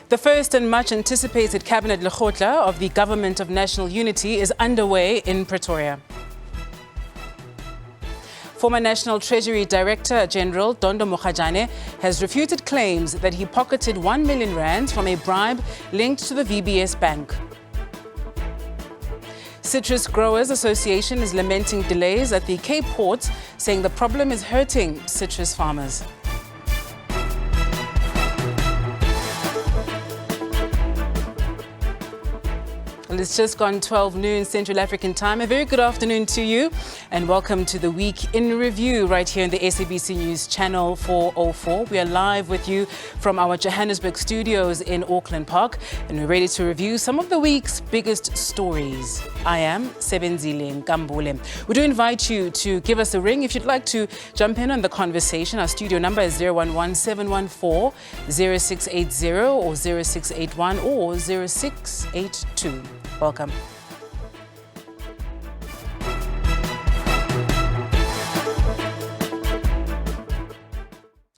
The first and much anticipated cabinet lekgotla of the Government of National Unity is underway in Pretoria. Former National Treasury Director General Dondo Mokgajane has refuted claims that he pocketed 1 million rand from a bribe linked to the VBS Bank. Citrus Growers Association is lamenting delays at the Cape Port, saying the problem is hurting citrus farmers. Well, it's just gone 12 noon Central African time. A very good afternoon to you and welcome to the Week in Review right here in the SABC News Channel 404. We are live with you from our Johannesburg studios in Auckland Park and we're ready to review some of the week's biggest stories. I am Sebenzile Nkambule. We do invite you to give us a ring if you'd like to jump in on the conversation. Our studio number is 011-714-0680 or 0681 or 0682. Welcome.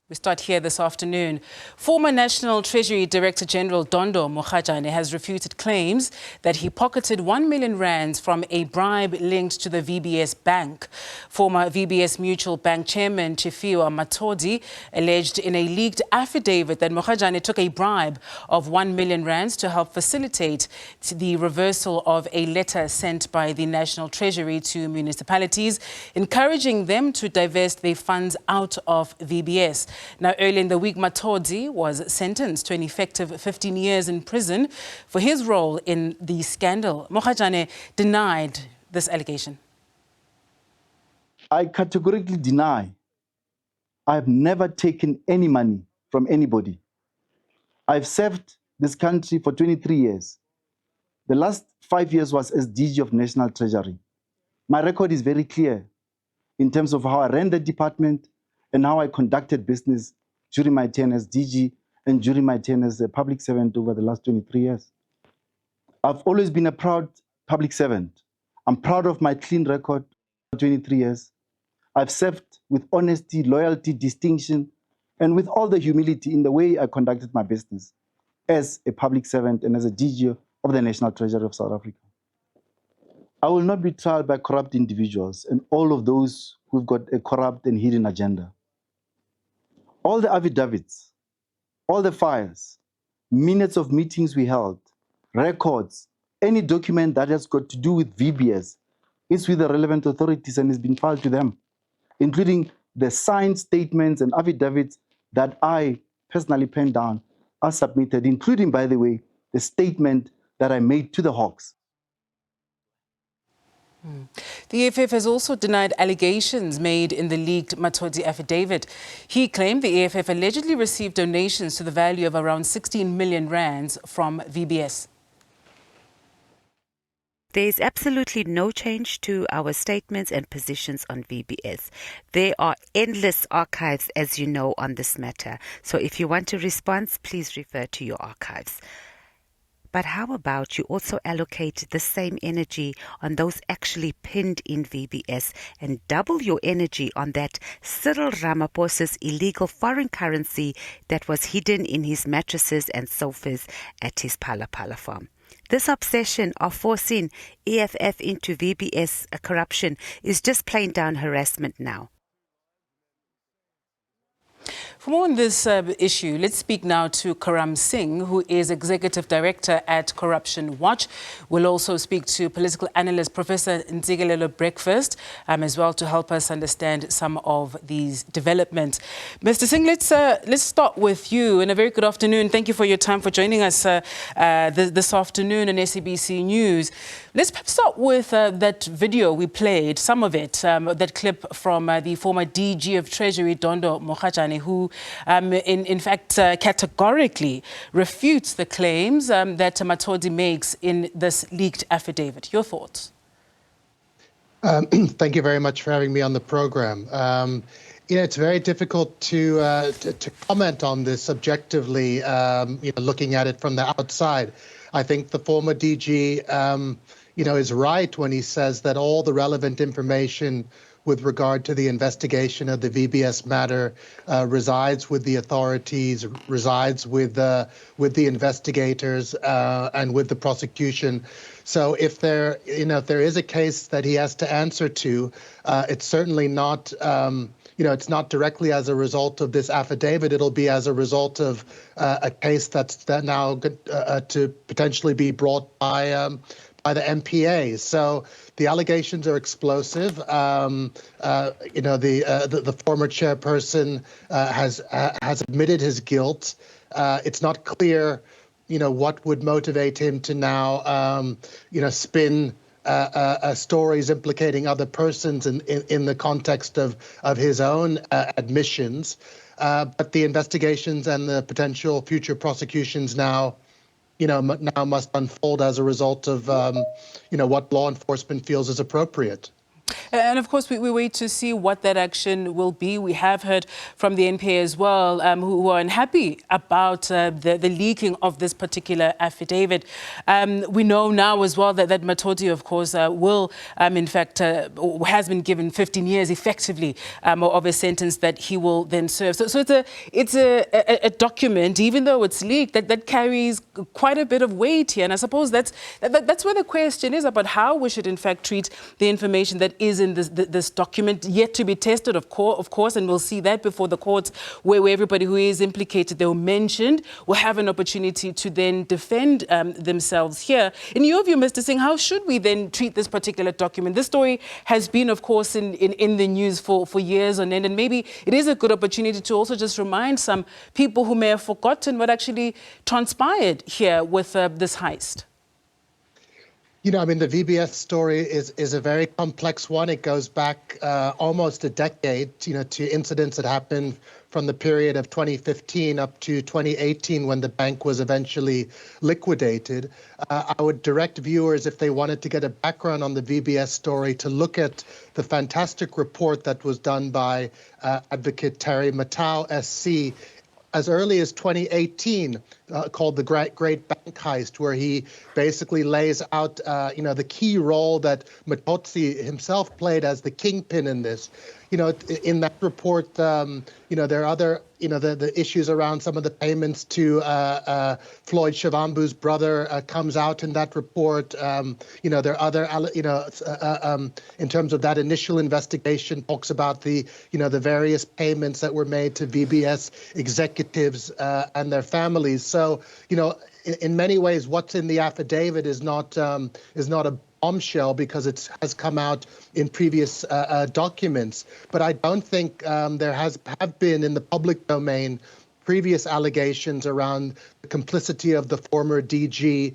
We start here this afternoon. Former National Treasury Director General Dondo Mokgajane has refuted claims that he pocketed 1 million rands from a bribe linked to the VBS Bank. Former VBS Mutual Bank Chairman Chifiwa Matodi alleged in a leaked affidavit that Mokgajane took a bribe of 1 million rands to help facilitate the reversal of a letter sent by the National Treasury to municipalities, encouraging them to divest their funds out of VBS. Now, earlier in the week, Matodi was sentenced to an effective 15 years in prison for his role in the scandal. Mokgajane denied this allegation. I categorically deny. I've never taken any money from anybody. I've served this country for 23 years. The last 5 years was as DG of National Treasury. My record is very clear in terms of how I ran the department and how I conducted business during my term as DG and during my term as a public servant over the last 23 years. I've always been a proud public servant. I'm proud of my clean record for 23 years. I've served with honesty, loyalty, distinction, and with all the humility in the way I conducted my business as a public servant and as a DG of the National Treasury of South Africa. I will not be tried by corrupt individuals and all of those who've got a corrupt and hidden agenda. All the affidavits, all the files, minutes of meetings we held, records, any document that has got to do with VBS is with the relevant authorities and is being filed to them, including the signed statements and affidavits that I personally penned down are submitted, including, by the way, the statement that I made to the Hawks. The EFF has also denied allegations made in the leaked Matodi affidavit. He claimed the EFF allegedly received donations to the value of around 16 million rands from VBS. There is absolutely no change to our statements and positions on VBS. There are endless archives, as you know, on this matter. So if you want a response, please refer to your archives. But how about you also allocate the same energy on those actually pinned in VBS and double your energy on that Cyril Ramaphosa's illegal foreign currency that was hidden in his mattresses and sofas at his Phala Phala farm? This obsession of forcing EFF into VBS corruption is just plain down harassment now. For more on this issue, let's speak now to Karam Singh, who is Executive Director at Corruption Watch. We'll also speak to political analyst Professor Ntsikelelo Breakfast as well to help us understand some of these developments. Mr. Singh, let's start with you. And a very good afternoon. Thank you for your time for joining us this afternoon on SABC News. Let's perhaps start with that video we played, some of it, that clip from the former DG of Treasury, Dondo Mokgajane, who in fact categorically refutes the claims that Matodi makes in this leaked affidavit. Your thoughts? Thank you very much for having me on the program. It's very difficult to comment on this objectively, looking at it from the outside. I think the former DG, is right when he says that all the relevant information with regard to the investigation of the VBS matter resides with the authorities, resides with the investigators and with the prosecution. So if there is a case that he has to answer to, it's certainly not. It's not directly as a result of this affidavit. It'll be as a result of a case that's now to potentially be brought by the MPA. So the allegations are explosive. The former chairperson has admitted his guilt. It's not clear, what would motivate him to now, spin stories implicating other persons in the context of his own admissions. But the investigations and the potential future prosecutions now must unfold as a result of, what law enforcement feels is appropriate. And of course, we wait to see what that action will be. We have heard from the NPA as well, who are unhappy about the leaking of this particular affidavit. We know now as well that Matoti, of course, will, in fact, has been given 15 years effectively of a sentence that he will then serve. So it's a document, even though it's leaked, that carries quite a bit of weight here. And I suppose that's where the question is about how we should, in fact, treat the information that is in this document, yet to be tested, of course, and we'll see that before the courts, where everybody who is implicated, they were mentioned, will have an opportunity to then defend themselves here. In your view, Mr. Singh, how should we then treat this particular document? This story has been, of course, in the news for years on end, and maybe it is a good opportunity to also just remind some people who may have forgotten what actually transpired here with this heist. The VBS story is a very complex one. It goes back almost a decade, to incidents that happened from the period of 2015 up to 2018 when the bank was eventually liquidated. I would direct viewers, if they wanted to get a background on the VBS story, to look at the fantastic report that was done by Advocate Terry Matau, SC, as early as 2018, called The Great Bank Heist, where he basically lays out, the key role that Matotsi himself played as the kingpin in this. In that report, there are other, the issues around some of the payments to Floyd Shivambu's brother comes out in that report. There are other, in terms of that initial investigation, talks about the various payments that were made to VBS executives and their families. So, in many ways, what's in the affidavit is not a bombshell because it has come out in previous documents. But I don't think there have been in the public domain previous allegations around the complicity of the former DG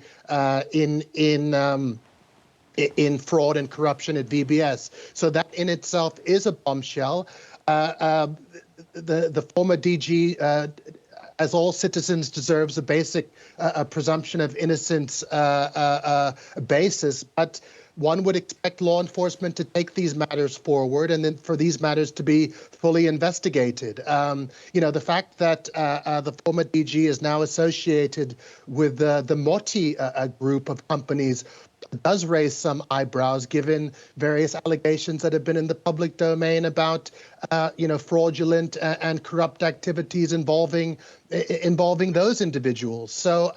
in fraud and corruption at VBS. So that in itself is a bombshell. The former DG, as all citizens, deserves a basic presumption of innocence basis, but one would expect law enforcement to take these matters forward and then for these matters to be fully investigated. The fact that the former DG is now associated with the Moti group of companies does raise some eyebrows, given various allegations that have been in the public domain about, fraudulent and corrupt activities involving those individuals. So,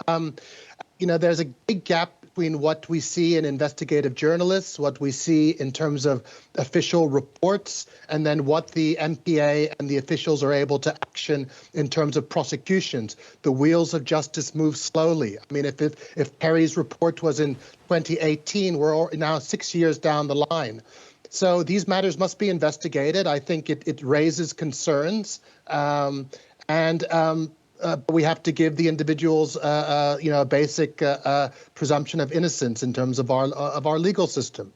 there's a big gap between what we see in investigative journalists, what we see in terms of official reports, and then what the MPA and the officials are able to action in terms of prosecutions. The wheels of justice move slowly. I mean, if Perry's report was in 2018, we're now 6 years down the line. So these matters must be investigated. I think it raises concerns, but we have to give the individuals, a basic presumption of innocence in terms of our legal system.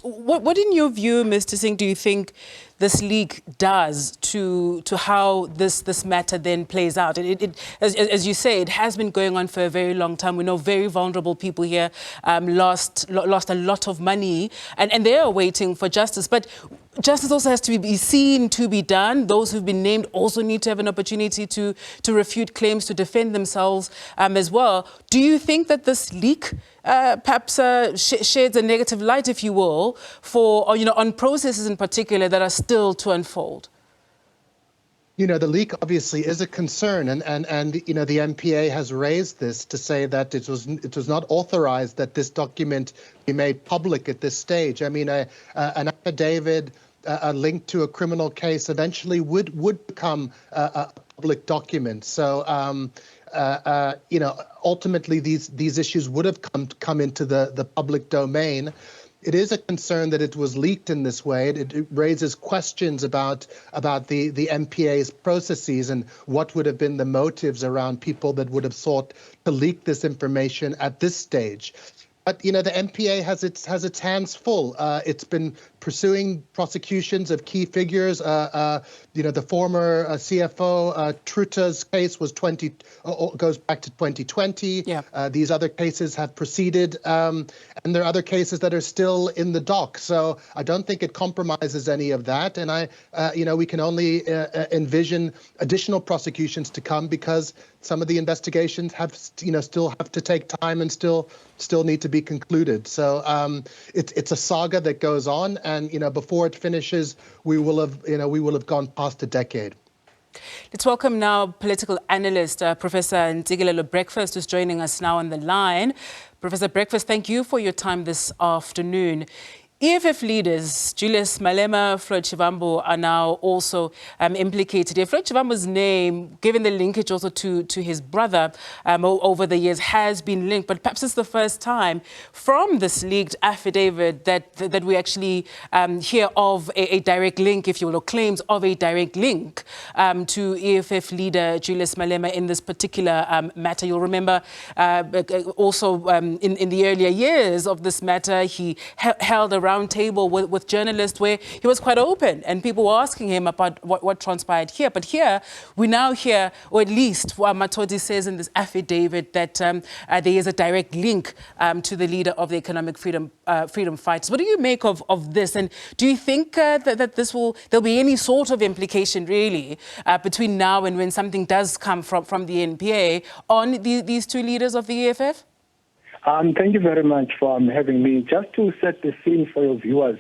What, in your view, Mr. Singh, do you think this leak does to how this matter then plays out? As you say, it has been going on for a very long time. We know very vulnerable people here lost a lot of money, and they are waiting for justice. But justice also has to be seen to be done. Those who've been named also need to have an opportunity to refute claims, to defend themselves as well. Do you think that this leak perhaps sheds a negative light, if you will, for, or, on processes in particular that are still to unfold? The leak obviously is a concern, and the MPA has raised this to say that it was not authorized that this document be made public at this stage. I mean, an affidavit linked to a criminal case eventually would become a public document. So, ultimately these issues would have come into the public domain. It is a concern that it was leaked in this way. It raises questions about the MPA's processes and what would have been the motives around people that would have sought to leak this information at this stage. But the MPA has its hands full. It's been pursuing prosecutions of key figures. The former CFO Truta's case goes back to 2020. Yeah. These other cases have proceeded, and there are other cases that are still in the dock. So I don't think it compromises any of that. And we can only envision additional prosecutions to come because some of the investigations have, still have to take time and still need to be concluded. So it's a saga that goes on, and before it finishes, we will have gone past a decade. Let's welcome now political analyst Professor Ntsikelelo Breakfast, who's joining us now on the line. Professor Breakfast, thank you for your time this afternoon. EFF leaders Julius Malema, Floyd Shivambu are now also implicated here. Floyd Shivambu's name, given the linkage also to his brother over the years, has been linked. But perhaps it's the first time from this leaked affidavit that we actually hear of a direct link, if you will, or claims of a direct link to EFF leader Julius Malema in this particular matter. You'll remember also in the earlier years of this matter, he held a round table with journalists where he was quite open and people were asking him about what transpired here. But here, we now hear, or at least what Matodi says in this affidavit, that there is a direct link to the leader of the economic freedom fighters. What do you make of this? And do you think that there'll be any sort of implication really between now and when something does come from the NPA on these two leaders of the EFF? Thank you very much for having me. Just to set the scene for your viewers,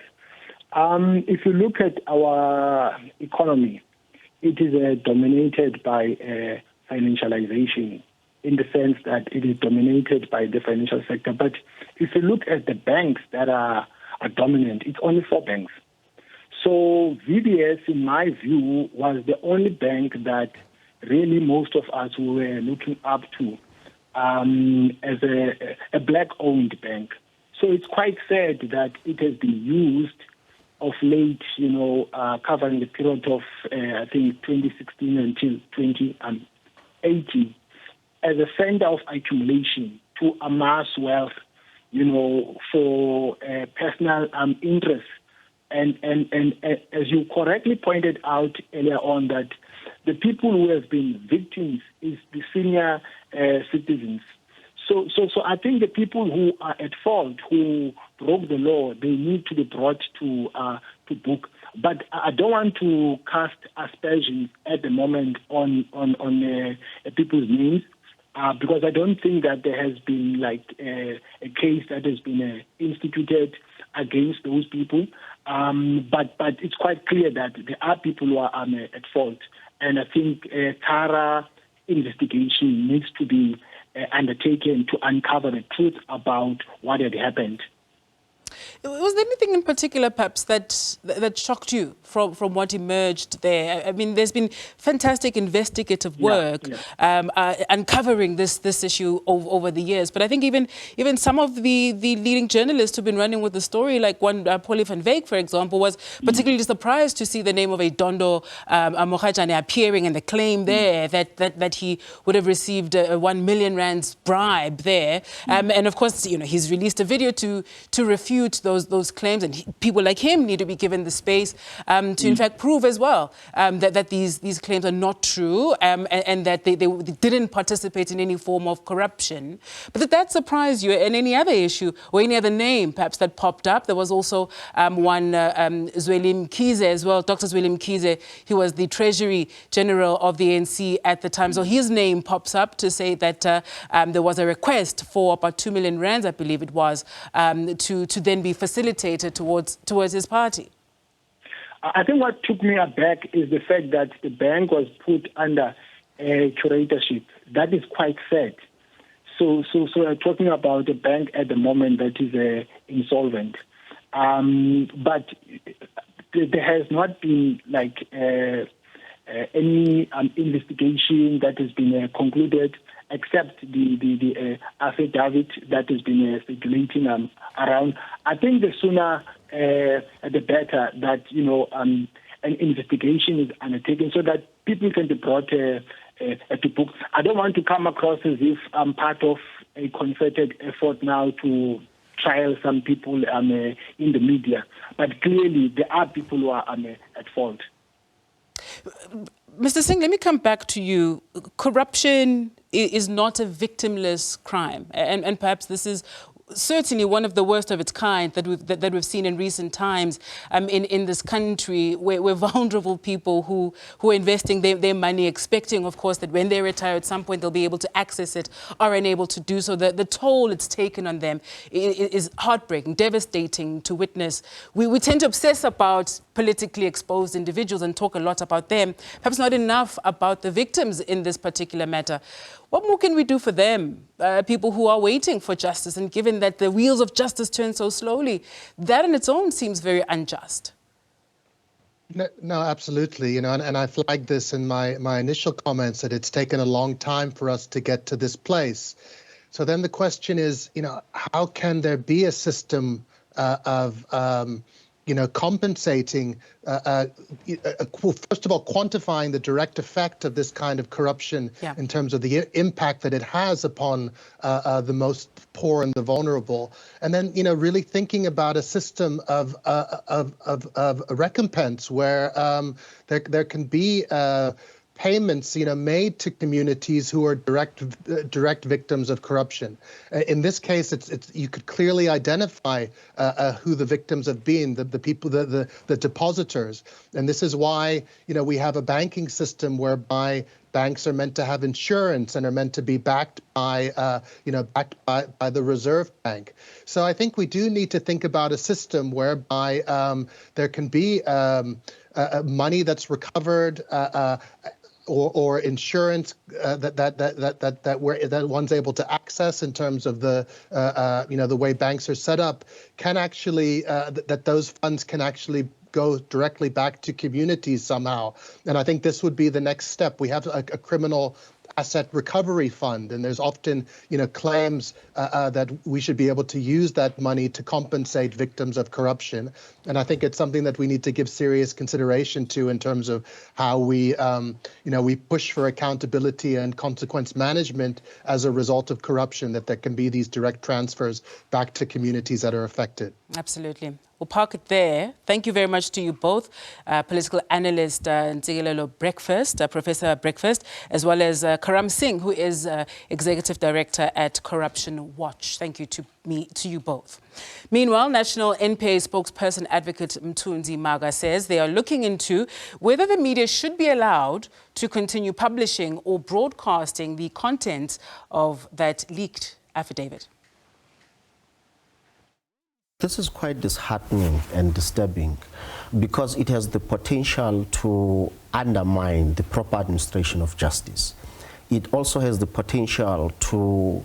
if you look at our economy, it is dominated by financialization in the sense that it is dominated by the financial sector. But if you look at the banks that are dominant, it's only 4 banks. So VBS, in my view, was the only bank that really most of us were looking up to as a black-owned bank. So it's quite sad that it has been used of late, covering the period of, I think, 2016 until 2018 as a center of accumulation to amass wealth, for personal interests. And as you correctly pointed out earlier on, that the people who have been victims is the senior citizens. So I think the people who are at fault, who broke the law, they need to be brought to book. But I don't want to cast aspersions at the moment on people's names, because I don't think that there has been a case that has been instituted against those people. But it's quite clear that there are people who are at fault. And I think a thorough investigation needs to be undertaken to uncover the truth about what had happened. Was there anything in particular, perhaps, that shocked you from what emerged there? I mean, there's been fantastic investigative work uncovering this issue over the years. But I think even some of the leading journalists who've been running with the story, like one Paulie van Wyk, for example, was particularly surprised to see the name of a Dondo Mokhajane appearing and the claim there that he would have received a 1 million rands bribe there. And of course, he's released a video to refute those claims, and people like him need to be given the space to in fact prove as well that these claims are not true, and that they didn't participate in any form of corruption. But did that surprise you? And any other issue or any other name perhaps that popped up? There was also one Zweli Mkhize as well, Dr. Zweli Mkhize. He was the Treasury General of the ANC at the time. So his name pops up to say that there was a request for about 2 million rands, I believe it was, to then be facilitated towards his party. I think what took me aback is the fact that the bank was put under curatorship. That is quite sad. So we're talking about a bank at the moment that is insolvent. But there has not been like any investigation that has been concluded, except the affidavit that has been circulating around. I think the sooner the better that an investigation is undertaken so that people can be brought to book. I don't want to come across as if I'm part of a concerted effort now to trial some people in the media, but clearly there are people who are at fault. Mr. Singh, let me come back to you. Corruption is not a victimless crime, and perhaps this is certainly one of the worst of its kind that we've seen in recent times in this country, where vulnerable people who are investing their money, expecting, of course, that when they retire at some point they'll be able to access it, are unable to do so. The toll it's taken on them is heartbreaking, devastating to witness. We tend to obsess about politically exposed individuals and talk a lot about them, perhaps not enough about the victims in this particular matter. What more can we do for them, people who are waiting for justice? And given that the wheels of justice turn so slowly, that in its own seems very unjust. No, absolutely. And I flagged this in my initial comments that it's taken a long time for us to get to this place. So then the question is, how can there be a system of compensating, first of all, quantifying the direct effect of this kind of corruption in terms of the impact that it has upon the most poor and the vulnerable, and then really thinking about a system of recompense where there can be payments, made to communities who are direct victims of corruption. In this case, it's you could clearly identify who the victims have been, the people, the depositors, and this is why we have a banking system whereby banks are meant to have insurance and are meant to be backed by by the Reserve Bank. So I think we do need to think about a system whereby there can be money that's recovered. Or insurance that one's able to access in terms of the the way banks are set up, can actually that those funds can actually go directly back to communities somehow. And I think this would be the next step. We have a criminal asset recovery fund, and there's often claims that we should be able to use that money to compensate victims of corruption. And I think it's something that we need to give serious consideration to in terms of how we we push for accountability and consequence management as a result of corruption, that there can be these direct transfers back to communities that are affected. Absolutely. We'll park it there. Thank you very much to you both, political analyst Ntsikelelo Breakfast, Professor Breakfast, as well as Karam Singh, who is Executive Director at Corruption Watch. Thank you to you both. Meanwhile, National NPA spokesperson Advocate Mthunzi Maga says they are looking into whether the media should be allowed to continue publishing or broadcasting the contents of that leaked affidavit. This is quite disheartening and disturbing because it has the potential to undermine the proper administration of justice. It also has the potential to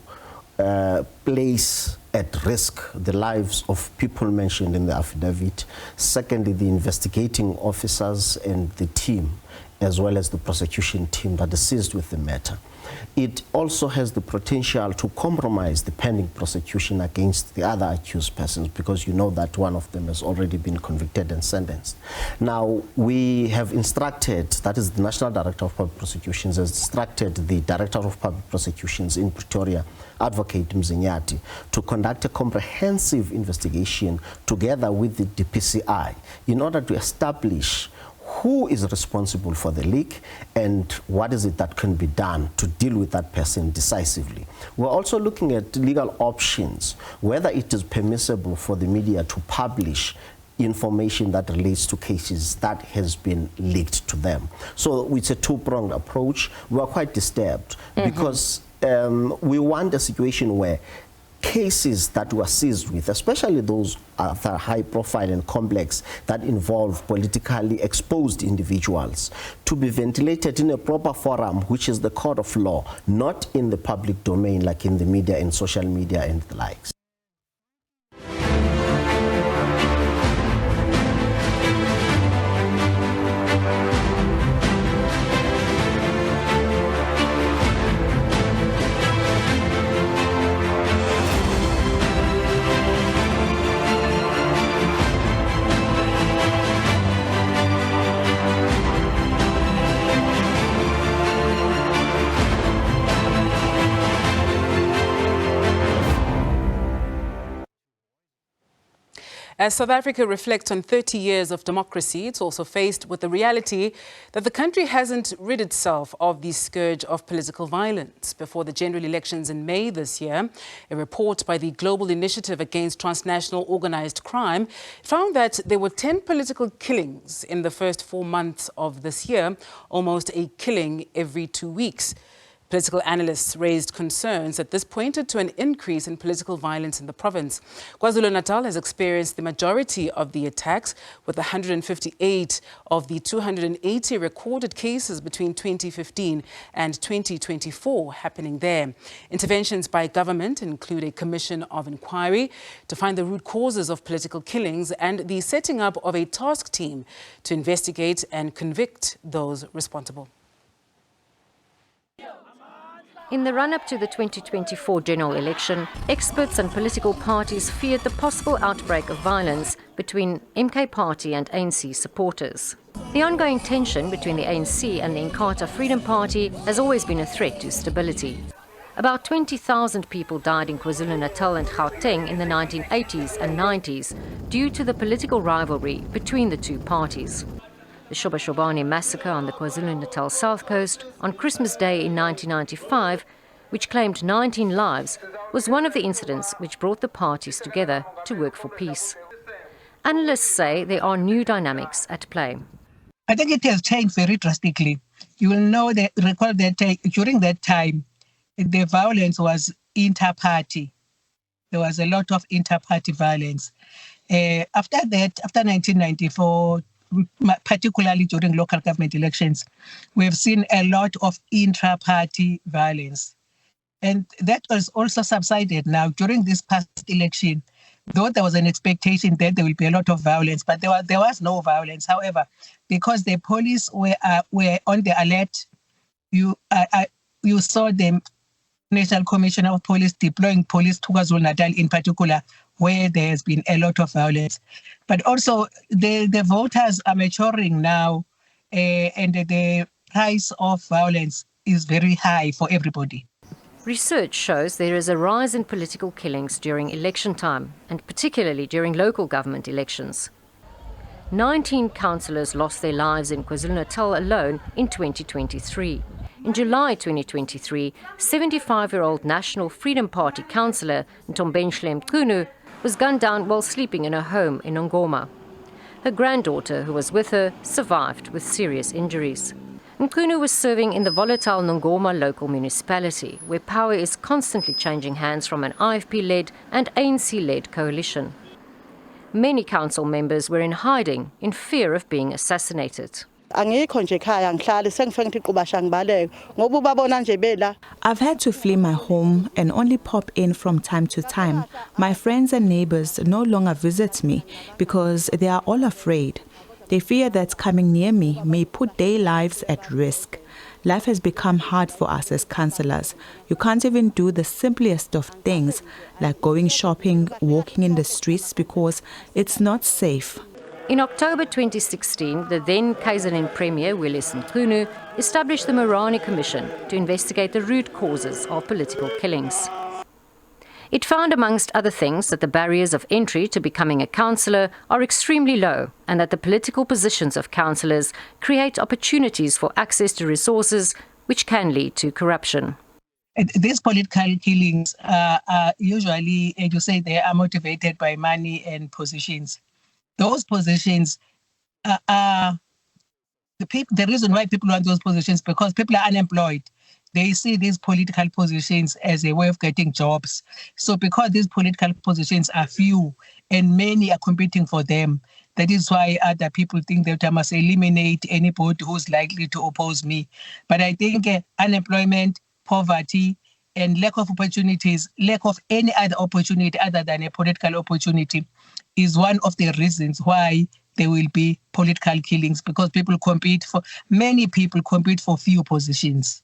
place at risk the lives of people mentioned in the affidavit. Secondly, the investigating officers and the team. as well as the prosecution team that is seized with the matter. It also has the potential to compromise the pending prosecution against the other accused persons, because you know that one of them has already been convicted and sentenced. Now, we have instructed, that is the National Director of Public Prosecutions, has instructed the Director of Public Prosecutions in Pretoria, Advocate Mzinyati, to conduct a comprehensive investigation together with the DPCI in order to establish who is responsible for the leak and what is it that can be done to deal with that person decisively. We're also looking at legal options, whether it is permissible for the media to publish information that relates to cases that has been leaked to them. So it's a two-pronged approach. We are quite disturbed because we want a situation where cases that were seized with, especially those that are high profile and complex, that involve politically exposed individuals, to be ventilated in a proper forum, which is the court of law, not in the public domain like in the media and social media and the likes. As South Africa reflects on 30 years of democracy, it's also faced with the reality that the country hasn't rid itself of the scourge of political violence. Before the general elections in May this year, a report by the Global Initiative Against Transnational Organized Crime found that there were 10 political killings in the first 4 months of this year, almost a killing every 2 weeks. Political analysts raised concerns that this pointed to an increase in political violence in the province. KwaZulu-Natal has experienced the majority of the attacks, with 158 of the 280 recorded cases between 2015 and 2024 happening there. Interventions by government include a commission of inquiry to find the root causes of political killings and the setting up of a task team to investigate and convict those responsible. In the run-up to the 2024 general election, experts and political parties feared the possible outbreak of violence between MK Party and ANC supporters. The ongoing tension between the ANC and the Inkatha Freedom Party has always been a threat to stability. About 20,000 people died in KwaZulu-Natal and Gauteng in the 1980s and 90s due to the political rivalry between the two parties. The Shobashobane massacre on the KwaZulu-Natal South Coast on Christmas Day in 1995, which claimed 19 lives, was one of the incidents which brought the parties together to work for peace. Analysts say there are new dynamics at play. I think it has changed very drastically. You will recall that during that time, the violence was inter-party. There was a lot of inter-party violence. After that, after 1994, particularly during local government elections, we've seen a lot of intra-party violence. And that was also subsided now during this past election, though there was an expectation that there will be a lot of violence, but there was no violence. However, because the police were on the alert, you saw the National Commissioner of Police deploying police to KwaZulu-Natal in particular, where there has been a lot of violence. But also the voters are maturing now, and the price of violence is very high for everybody. Research shows there is a rise in political killings during election time, and particularly during local government elections. 19 councillors lost their lives in KwaZulu-Natal alone in 2023. In July 2023, 75-year-old National Freedom Party councillor Ntombenhle Mchunu was gunned down while sleeping in her home in Ngoma. Her granddaughter, who was with her, survived with serious injuries. Mchunu was serving in the volatile Ngoma local municipality, where power is constantly changing hands from an IFP-led and ANC-led coalition. Many council members were in hiding in fear of being assassinated. I've had to flee my home and only pop in from time to time. My friends and neighbors no longer visit me because they are all afraid. They fear that coming near me may put their lives at risk. Life has become hard for us as councillors. You can't even do the simplest of things, like going shopping, walking in the streets, because it's not safe. In October 2016, the then KZN Premier, Willis Mchunu, established the Morani Commission to investigate the root causes of political killings. It found, amongst other things, that the barriers of entry to becoming a councillor are extremely low and that the political positions of councillors create opportunities for access to resources which can lead to corruption. These political killings are usually, as you say, they are motivated by money and positions. Those positions are the reason why people want those positions, because people are unemployed. They see these political positions as a way of getting jobs. So because these political positions are few and many are competing for them, that is why other people think that I must eliminate anybody who's likely to oppose me. But I think unemployment, poverty, and lack of opportunities, lack of any other opportunity other than a political opportunity is one of the reasons why there will be political killings, because many people compete for few positions.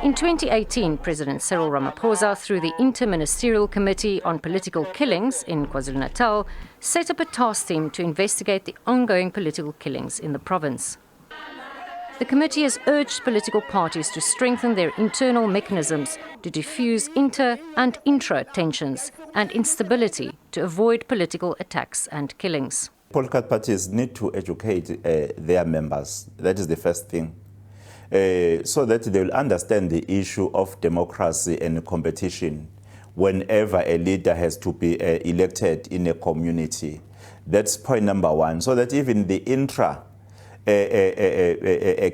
In 2018, President Cyril Ramaphosa, through the Inter-Ministerial Committee on Political Killings in KwaZulu-Natal, set up a task team to investigate the ongoing political killings in the province. The committee has urged political parties to strengthen their internal mechanisms to diffuse inter- and intra-tensions and instability to avoid political attacks and killings. Political parties need to educate their members. That is the first thing. So that they will understand the issue of democracy and competition whenever a leader has to be elected in a community. That's point number one. So that even the intra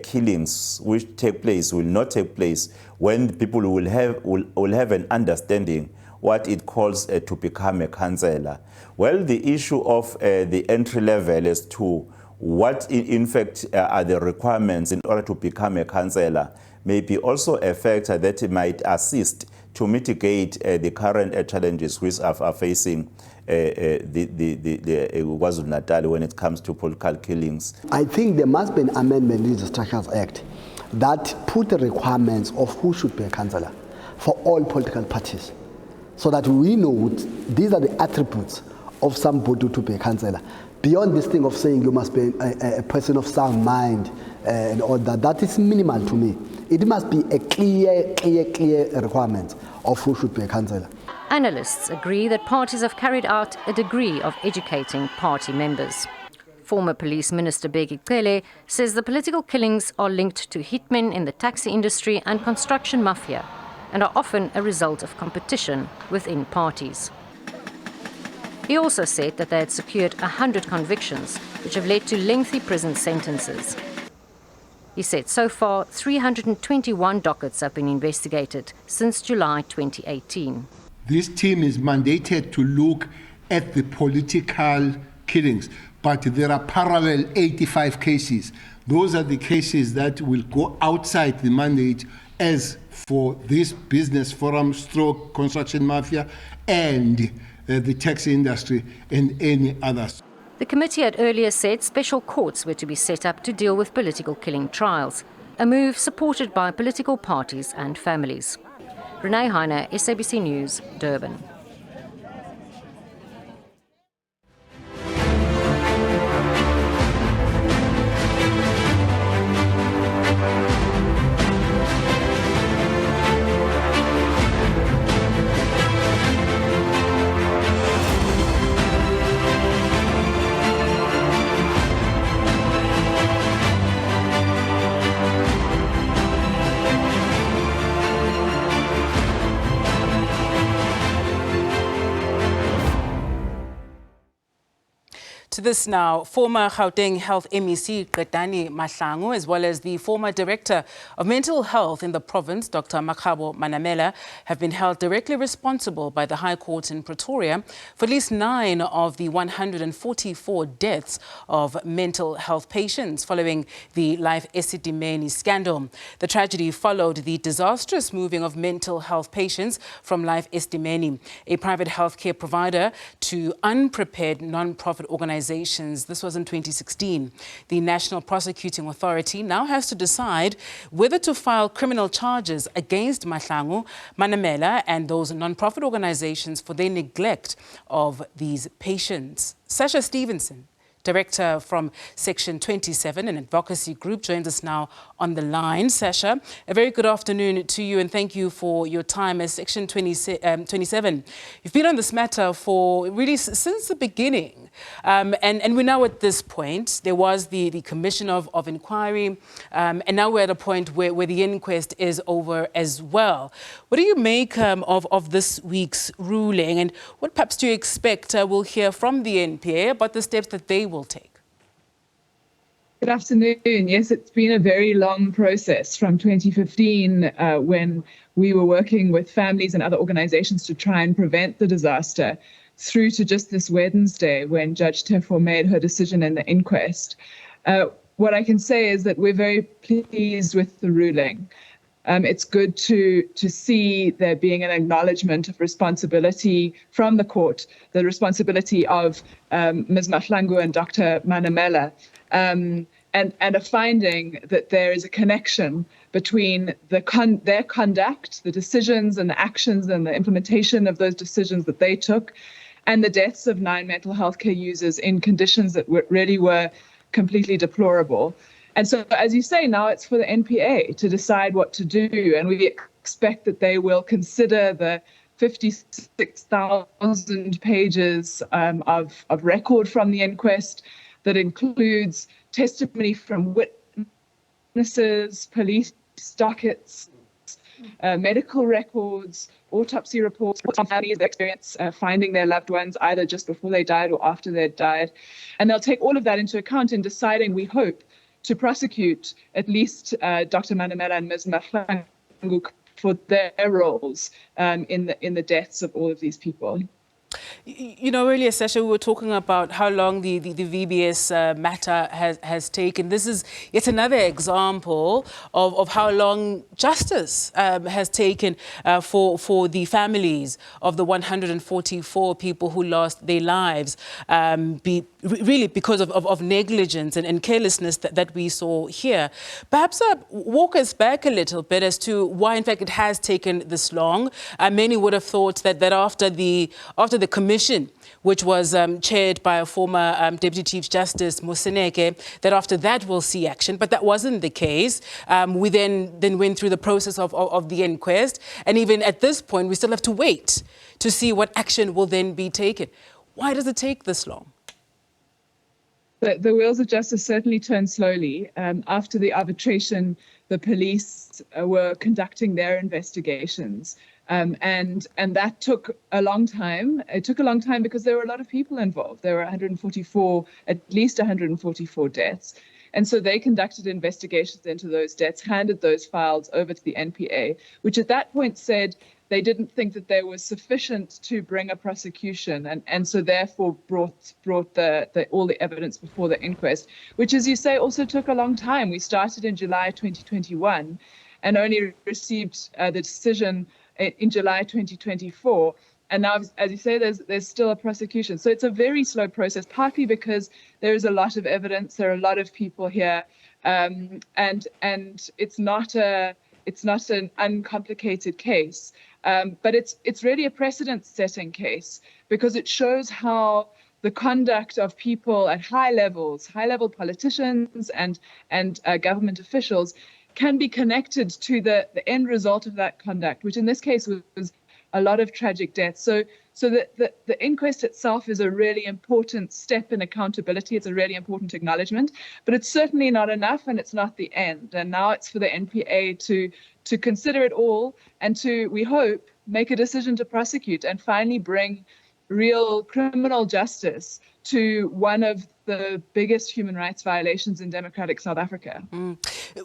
killings which take place will not take place when people will have an understanding what it calls to become a councillor. Well, the issue of the entry level as to what in fact are the requirements in order to become a councillor may be also a factor that might assist to mitigate the current challenges which are facing the KwaZulu-Natal when it comes to political killings. I think there must be an amendment in the Structures Act that put the requirements of who should be a councillor for all political parties, so that we know these are the attributes of somebody to be a councillor. Beyond this thing of saying you must be a person of sound mind and all that, that is minimal to me. It must be a clear requirement of who should be a councillor. Analysts agree that parties have carried out a degree of educating party members. Former Police Minister Bheki Cele says the political killings are linked to hitmen in the taxi industry and construction mafia and are often a result of competition within parties. He also said that they had secured 100 convictions, which have led to lengthy prison sentences. He said so far 321 dockets have been investigated since July 2018. This team is mandated to look at the political killings, but there are parallel 85 cases. Those are the cases that will go outside the mandate, as for this business forum stroke construction mafia and the taxi industry and any others. The committee had earlier said special courts were to be set up to deal with political killing trials, a move supported by political parties and families. Renee Heine, SABC News, Durban. To this now, former Gauteng Health MEC Qedani Mahlangu, as well as the former Director of Mental Health in the province, Dr. Makhabo Manamela, have been held directly responsible by the High Court in Pretoria for at least 9 of the 144 deaths of mental health patients following the Life Esidimeni scandal. The tragedy followed the disastrous moving of mental health patients from Life Esidimeni, a private healthcare provider, to unprepared non-profit organizations organizations. This was in 2016. The National Prosecuting Authority now has to decide whether to file criminal charges against Mahlangu, Manamela and those non-profit organizations for their neglect of these patients. Sasha Stevenson, Director from Section 27, an advocacy group, joins us now on the line. Sasha, a very good afternoon to you and thank you for your time as Section 27. You've been on this matter for really since the beginning. And we're now at this point. There was the commission of inquiry, and now we're at a point where the inquest is over as well. What do you make of this week's ruling, and what perhaps do you expect we'll hear from the NPA about the steps that they will take? Good afternoon. Yes, it's been a very long process from 2015 when we were working with families and other organizations to try and prevent the disaster, through to just this Wednesday when Judge Tefo made her decision in the inquest. What I can say is that we're very pleased with the ruling. It's good to see there being an acknowledgement of responsibility from the court, the responsibility of Ms. Mahlangu and Dr. Manamela, and a finding that there is a connection between their conduct, the decisions and the actions and the implementation of those decisions that they took, and the deaths of 9 mental health care users in conditions that really were completely deplorable. And so, as you say, now it's for the NPA to decide what to do, and we expect that they will consider the 56,000 pages of record from the inquest that includes testimony from witnesses, police dockets, medical records, autopsy reports, families' experience finding their loved ones either just before they died or after they died. And they'll take all of that into account in deciding, we hope, to prosecute at least Dr. Manamela and Ms. Mahlangu for their roles in the deaths of all of these people. You know, earlier, Sasha, we were talking about how long the VBS matter has taken. This is yet another example of how long justice has taken for the families of the 144 people who lost their lives, really because of negligence and carelessness that we saw here. Perhaps walk us back a little bit as to why, in fact, it has taken this long. Many would have thought that after the commission, which was chaired by a former Deputy Chief Justice, Moseneke, that after that we'll see action. But that wasn't the case. We then went through the process of the inquest. And even at this point, we still have to wait to see what action will then be taken. Why does it take this long? The wheels of justice certainly turn slowly. After the arbitration, the police were conducting their investigations. And that took a long time. It took a long time because there were a lot of people involved. There were at least 144 deaths. And so they conducted investigations into those deaths, handed those files over to the NPA, which at that point said they didn't think that there was sufficient to bring a prosecution, and so therefore brought all the evidence before the inquest, which, as you say, also took a long time. We started in July 2021 and only received the decision in July 2024. And now, as you say, there's still a prosecution. So it's a very slow process, partly because there is a lot of evidence, there are a lot of people here, and it's not an uncomplicated case. But it's really a precedent-setting case because it shows how the conduct of people at high level politicians and government officials can be connected to the end result of that conduct, which in this case was a lot of tragic deaths. So the inquest itself is a really important step in accountability. It's a really important acknowledgement, but it's certainly not enough, and it's not the end. And now it's for the NPA to consider it all and to, we hope, make a decision to prosecute and finally bring real criminal justice to one of the biggest human rights violations in democratic South Africa.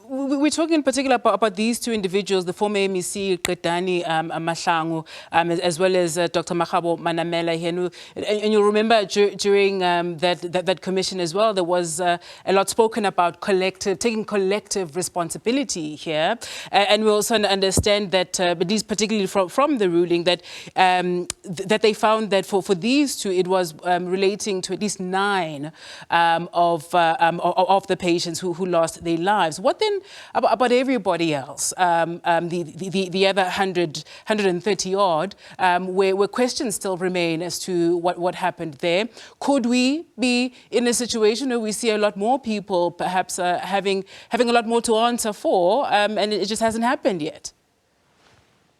We're talking in particular about these two individuals, the former MEC Qedani Mahlangu, as well as Dr. Makgabo Manamela here. And you'll remember during that commission as well, there was a lot spoken about taking collective responsibility here. And we also understand that, but these particularly from the ruling, that that they found that for these two, it was relating to at least 9 of the patients who lost their lives. What then about everybody else, the other 130 odd, where questions still remain as to what happened there? Could we be in a situation where we see a lot more people perhaps having a lot more to answer for, and it just hasn't happened yet?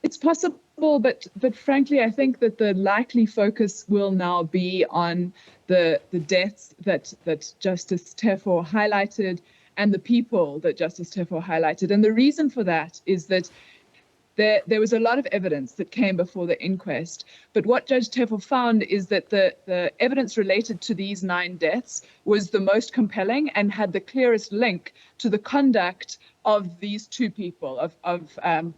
It's possible, but frankly, I think that the likely focus will now be on the deaths that Justice Tefo highlighted and the people that Justice Tefo highlighted. And the reason for that is that there was a lot of evidence that came before the inquest. But what Judge Tefo found is that the evidence related to these 9 deaths was the most compelling and had the clearest link to the conduct of these 2 people, of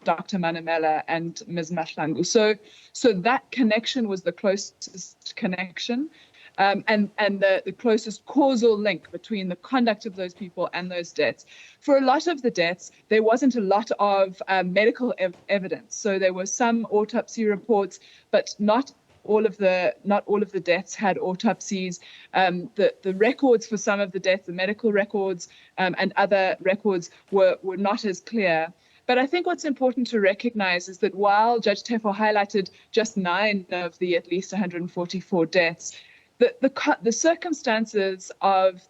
Dr. Manamela and Ms. Mahlangu. So that connection was the closest connection. And the closest causal link between the conduct of those people and those deaths. For a lot of the deaths, there wasn't a lot of medical evidence. So there were some autopsy reports, but not all of the deaths had autopsies. The records for some of the deaths, the medical records and other records were not as clear. But I think what's important to recognize is that while Judge Tefo highlighted just 9 of the at least 144 deaths, the circumstances of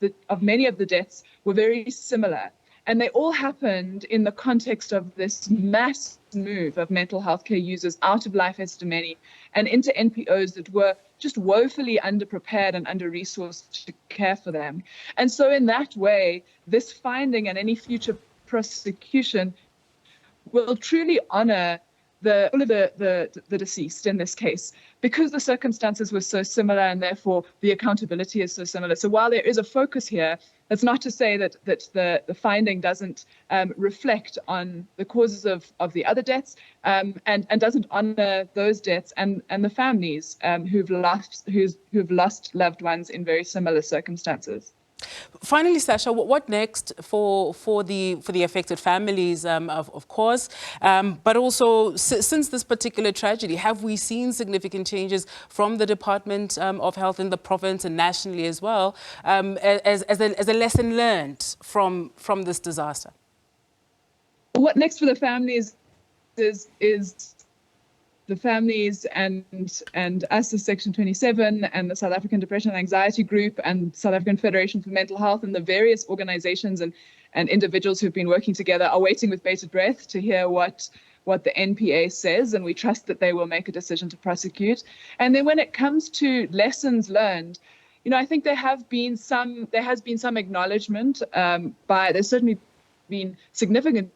many of the deaths were very similar. And they all happened in the context of this mass move of mental health care users out of life testimony and into NPOs that were just woefully underprepared and under-resourced to care for them. And so in that way, this finding and any future prosecution will truly honor the deceased in this case, because the circumstances were so similar and therefore the accountability is so similar. So while there is a focus here, that's not to say that the finding doesn't reflect on the causes of the other deaths and doesn't honor those deaths and the families who've lost loved ones in very similar circumstances. Finally, Sasha, what next for the affected families, of course, but also since this particular tragedy, have we seen significant changes from the Department of Health in the province and nationally as well, as a lesson learned from this disaster? What next for the families is the families and us as Section 27 and the South African Depression and Anxiety Group and South African Federation for Mental Health and the various organizations and individuals who've been working together are waiting with bated breath to hear what the NPA says, and we trust that they will make a decision to prosecute. And then when it comes to lessons learned, I think there has been some acknowledgement there's certainly been significant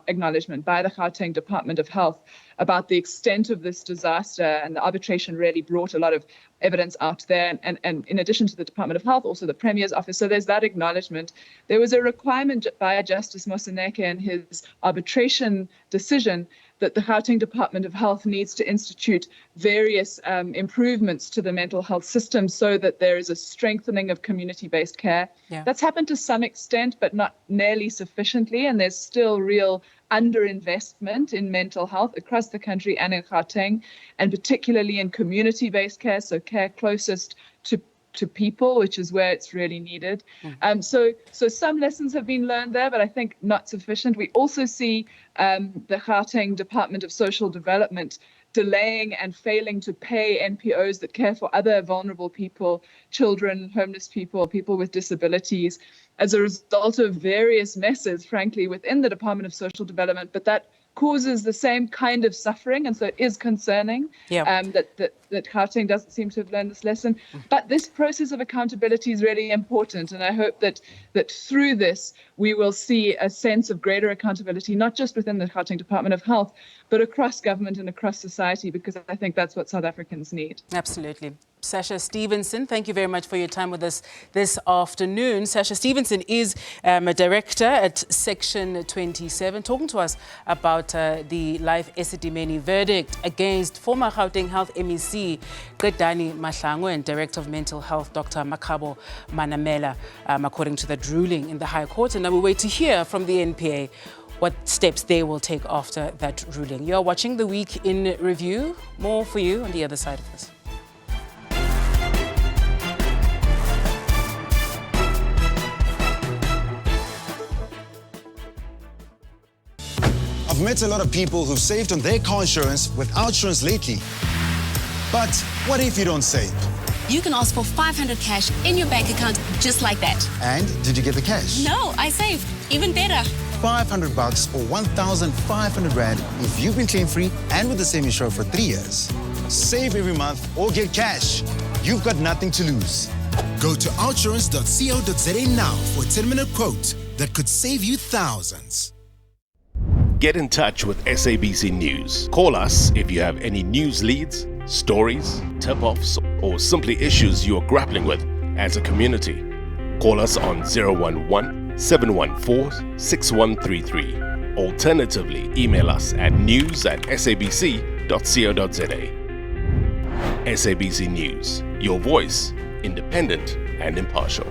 acknowledgement by the Gauteng Department of Health about the extent of this disaster, and the arbitration really brought a lot of evidence out there. And in addition to the Department of Health, also the Premier's office. So there's that acknowledgement. There was a requirement by Justice Moseneke in his arbitration decision that the Gauteng Department of Health needs to institute various improvements to the mental health system so that there is a strengthening of community-based care. Yeah. That's happened to some extent, but not nearly sufficiently. And there's still real underinvestment in mental health across the country and in Gauteng, and particularly in community-based care, so care closest to people, which is where it's really needed. So some lessons have been learned there, but I think not sufficient. We also see the Gauteng Department of Social Development delaying and failing to pay NPOs that care for other vulnerable people, children, homeless people, people with disabilities, as a result of various messes, frankly, within the Department of Social Development, but that causes the same kind of suffering, and so it is concerning that Gauteng doesn't seem to have learned this lesson. But this process of accountability is really important, and I hope that through this we will see a sense of greater accountability, not just within the Gauteng Department of Health, but across government and across society, because I think that's what South Africans need. Absolutely. Sasha Stevenson. Thank you very much for your time with us this afternoon. Sasha Stevenson is a director at Section 27, talking to us about the Life Esidimeni verdict against former Gauteng Health MEC Qedani Mahlangu and Director of Mental Health Dr. Makabo Manamela, according to that ruling in the High Court. And now we wait to hear from the NPA what steps they will take after that ruling. You're watching The Week in Review. More for you on the other side of this. I've met a lot of people who've saved on their car insurance with OutSurance lately. But what if you don't save? You can ask for 500 cash in your bank account just like that. And did you get the cash? No, I saved. Even better. 500 bucks or 1,500 rand if you've been claim-free and with the same insurer for 3 years. Save every month or get cash. You've got nothing to lose. Go to outsurance.co.za now for a 10-minute quote that could save you thousands. Get in touch with SABC News. Call us if you have any news leads, stories, tip-offs, or simply issues you are grappling with as a community. Call us on 011-714-6133. Alternatively, email us at news@sabc.co.za. SABC News, your voice, independent and impartial.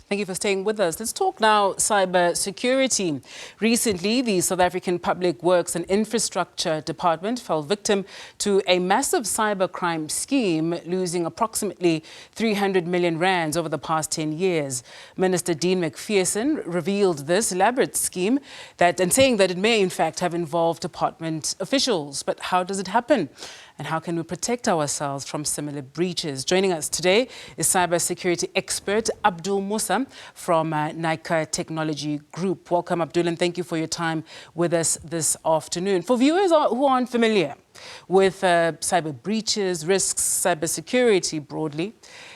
Thank you for staying with us. Let's talk now cyber security. Recently, the South African Public Works and Infrastructure Department fell victim to a massive cybercrime scheme, losing approximately 300 million rands over the past 10 years. Minister Dean McPherson revealed this elaborate scheme and saying that it may in fact have involved department officials. But how does it happen? And how can we protect ourselves from similar breaches? Joining us today is cybersecurity expert Abdul Musa from Nika Technology Group. Welcome, Abdul, and thank you for your time with us this afternoon. For viewers who aren't familiar with cyber breaches, risks, cybersecurity broadly,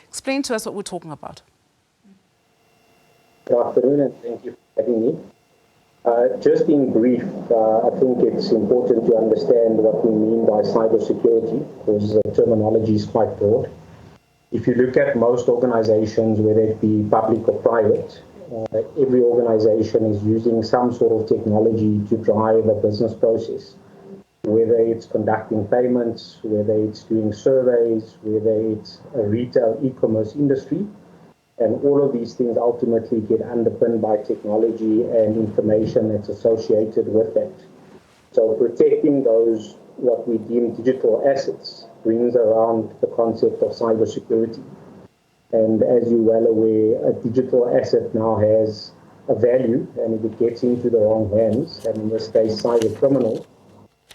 explain to us what we're talking about. Good afternoon, and thank you for having me. Just in brief, I think it's important to understand what we mean by cybersecurity, because the terminology is quite broad. If you look at most organizations, whether it be public or private, every organization is using some sort of technology to drive a business process, whether it's conducting payments, whether it's doing surveys, whether it's a retail e-commerce industry. And all of these things ultimately get underpinned by technology and information that's associated with that. So protecting those, what we deem digital assets, brings around the concept of cybersecurity. And as you're well aware, a digital asset now has a value, and if it gets into the wrong hands, and in this case, cyber criminals,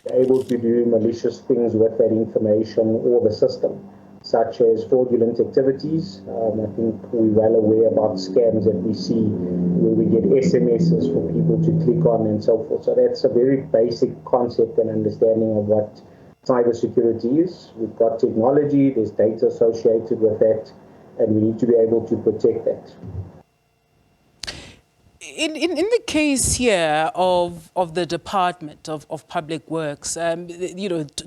they're able to do malicious things with that information or the system, such as fraudulent activities. I think we're well aware about scams that we see where we get SMSs for people to click on and so forth. So that's a very basic concept and understanding of what cybersecurity is. We've got technology, there's data associated with that, and we need to be able to protect that. In the case here of the Department of Public Works,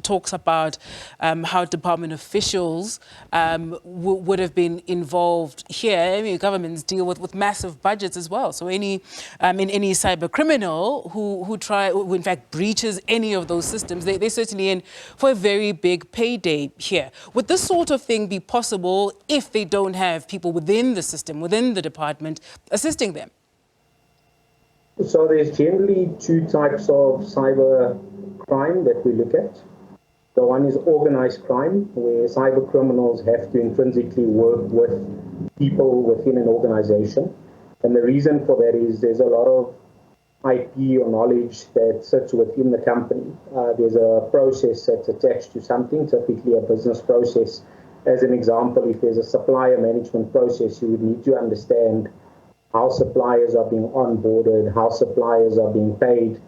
talks about how department officials would have been involved here. I mean, governments deal with massive budgets as well. So any cyber criminal who in fact breaches any of those systems, they're certainly in for a very big payday here. Would this sort of thing be possible if they don't have people within the system, within the department, assisting them? So there's generally two types of cyber crime that we look at. So one is organized crime, where cyber criminals have to intrinsically work with people within an organization. And the reason for that is there's a lot of IP or knowledge that sits within the company. There's a process that's attached to something, typically a business process. As an example, if there's a supplier management process, you would need to understand how suppliers are being onboarded, how suppliers are being paid,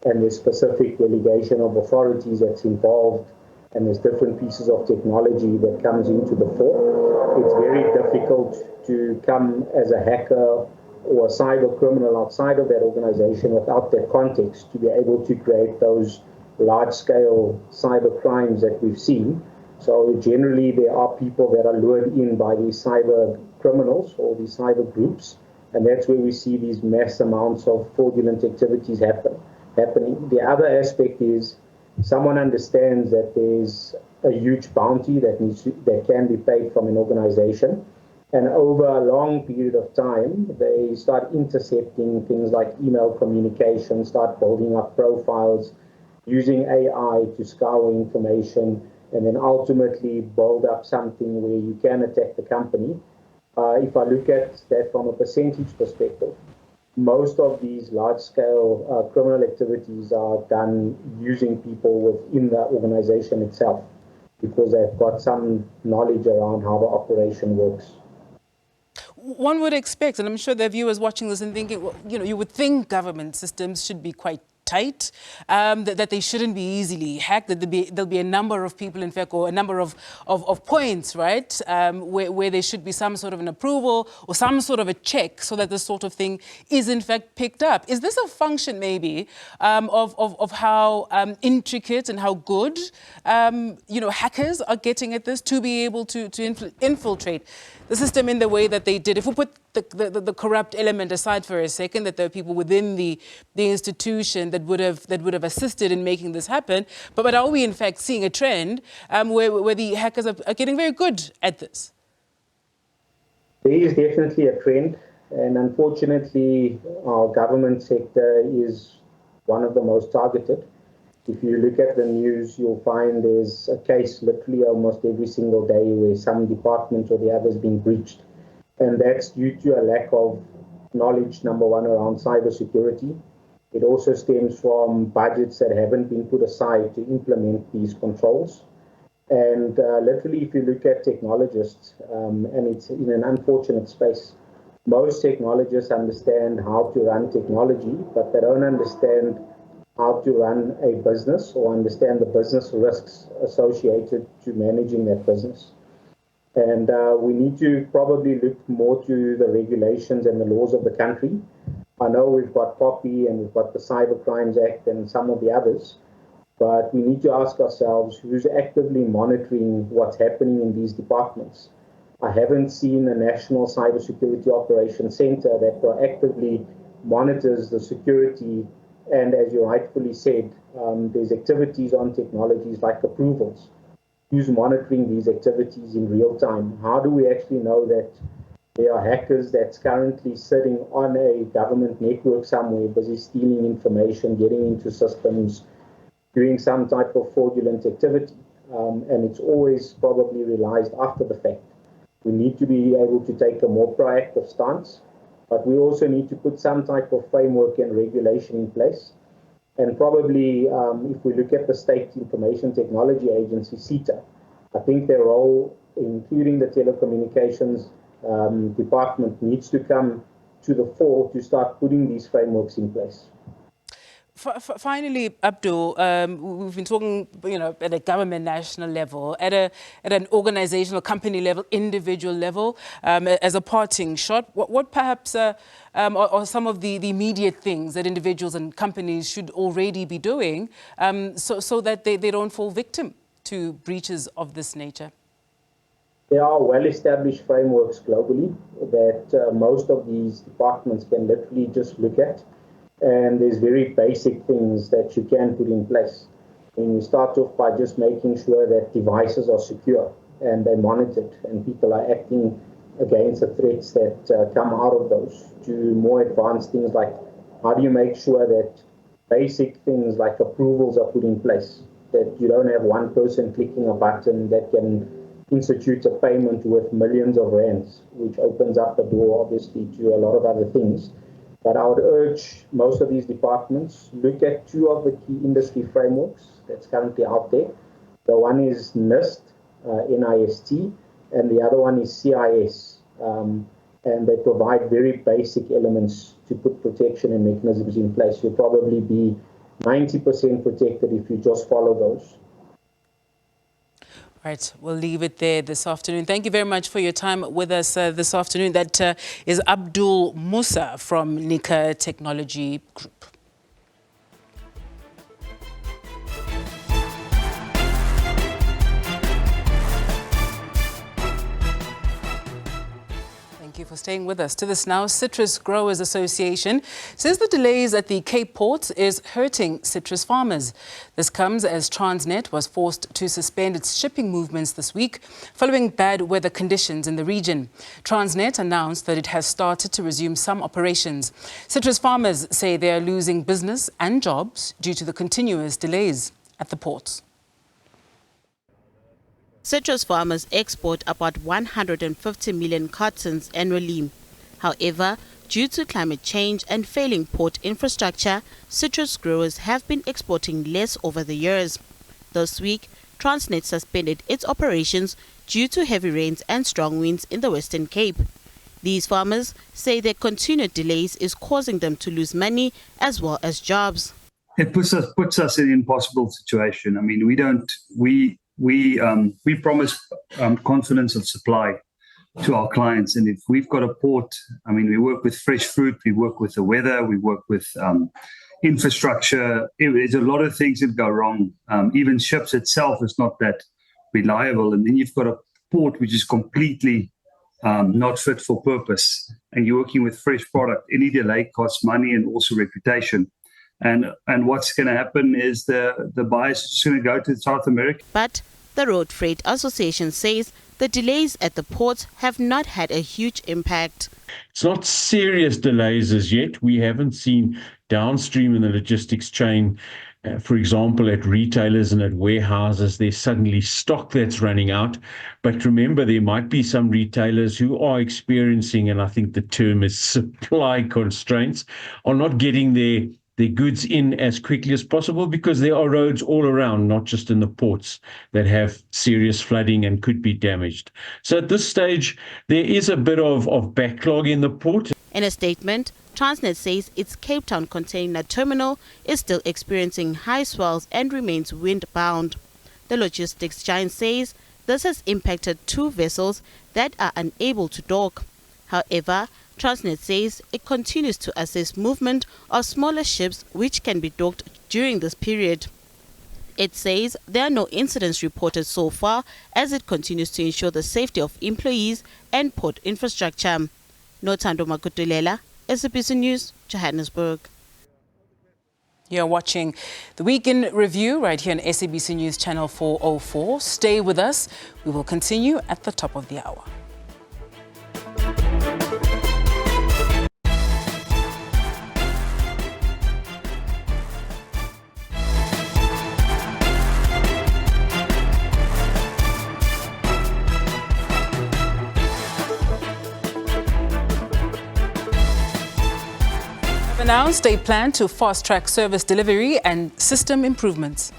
and there's specific delegation of authorities that's involved, and there's different pieces of technology that comes into the fore. It's very difficult to come as a hacker or a cyber criminal outside of that organization without that context to be able to create those large-scale cyber crimes that we've seen. So generally, there are people that are lured in by these cyber criminals or these cyber groups, and that's where we see these mass amounts of fraudulent activities happening. The other aspect is someone understands that there's a huge bounty that can be paid from an organization, and over a long period of time, they start intercepting things like email communication, start building up profiles, using AI to scour information, and then ultimately build up something where you can attack the company. If I look at that from a percentage perspective, most of these large-scale criminal activities are done using people within the organization itself because they've got some knowledge around how the operation works. One would expect, and I'm sure there are viewers watching this and thinking, well, you would think government systems should be quite tight, that they shouldn't be easily hacked, that there'll be a number of people, in fact, or a number of points, right, where there should be some sort of an approval or some sort of a check so that this sort of thing is, in fact, picked up. Is this a function, maybe, of how intricate and how good, hackers are getting at this to be able to infiltrate the system in the way that they did? If we put the corrupt element aside for a second, that there are people within the institution that would have assisted in making this happen, but are we in fact seeing a trend where the hackers are getting very good at this? There is definitely a trend, and unfortunately, our government sector is one of the most targeted. If you look at the news, you'll find there's a case literally almost every single day where some department or the other is being breached. And that's due to a lack of knowledge, number one, around cybersecurity. It also stems from budgets that haven't been put aside to implement these controls. And literally, if you look at technologists, and it's in an unfortunate space, most technologists understand how to run technology, but they don't understand how to run a business or understand the business risks associated to managing that business. And we need to probably look more to the regulations and the laws of the country. I know we've got POPI and we've got the Cyber Crimes Act and some of the others, but we need to ask ourselves who's actively monitoring what's happening in these departments. I haven't seen a National Cybersecurity Operations Center that proactively monitors the security, and as you rightfully said, there's activities on technologies like approvals. Who's monitoring these activities in real time? How do we actually know that there are hackers that's currently sitting on a government network somewhere, busy stealing information, getting into systems, doing some type of fraudulent activity? And it's always probably realized after the fact. We need to be able to take a more proactive stance, but we also need to put some type of framework and regulation in place. And probably, if we look at the State Information Technology Agency, SITA, I think their role, including the telecommunications department, needs to come to the fore to start putting these frameworks in place. Finally, Abdul, we've been talking, at a government national level, at an organizational company level, individual level, as a parting shot. What perhaps are some of the immediate things that individuals and companies should already be doing so that they don't fall victim to breaches of this nature? There are well-established frameworks globally that most of these departments can literally just look at. And there's very basic things that you can put in place. And you start off by just making sure that devices are secure and they're monitored and people are acting against the threats that come out of those, to more advanced things like how do you make sure that basic things like approvals are put in place. that you don't have one person clicking a button that can institute a payment with millions of rands, which opens up the door, obviously, to a lot of other things. But I would urge most of these departments, look at two of the key industry frameworks that's currently out there. The one is NIST, NIST, and the other one is CIS. And they provide very basic elements to put protection and mechanisms in place. You'll probably be 90% protected if you just follow those. Right, we'll leave it there this afternoon. Thank you very much for your time with us this afternoon. That is Abdul Musa from Nika Technology Group. Thank you for staying with us. To this now, Citrus Growers Association says the delays at the Cape Port is hurting citrus farmers. This comes as Transnet was forced to suspend its shipping movements this week following bad weather conditions in the region. Transnet announced that it has started to resume some operations. Citrus farmers say they are losing business and jobs due to the continuous delays at the ports. Citrus farmers export about 150 million cartons annually. However, due to climate change and failing port infrastructure, citrus growers have been exporting less over the years. This week, Transnet suspended its operations due to heavy rains and strong winds in the Western Cape. These farmers say their continued delays is causing them to lose money as well as jobs. It puts us in an impossible situation. I mean, we promise confidence of supply to our clients, and if we've got a port, I mean, we work with fresh fruit, we work with the weather, we work with infrastructure. There's a lot of things that go wrong. Even ships itself is not that reliable, and then you've got a port which is completely not fit for purpose, and you're working with fresh product. Any delay costs money and also reputation. And what's going to happen is the buyers are just going to go to South America. But the Road Freight Association says the delays at the ports have not had a huge impact. It's not serious delays as yet. We haven't seen downstream in the logistics chain, for example, at retailers and at warehouses, there's suddenly stock that's running out. But remember, there might be some retailers who are experiencing, and I think the term is supply constraints, are not getting their goods in as quickly as possible because there are roads all around, not just in the ports, that have serious flooding and could be damaged. So at this stage, there is a bit of backlog in the port. In a statement, Transnet says its Cape Town container terminal is still experiencing high swells and remains wind-bound. The logistics giant says this has impacted 2 vessels that are unable to dock. However, Transnet says it continues to assess movement of smaller ships which can be docked during this period. It says there are no incidents reported so far as it continues to ensure the safety of employees and port infrastructure. Nothando Makutulela, SABC News, Johannesburg. You're watching the Week in Review right here on SABC News Channel 404. Stay with us. We will continue at the top of the hour. Announced a plan to fast-track service delivery and system improvements.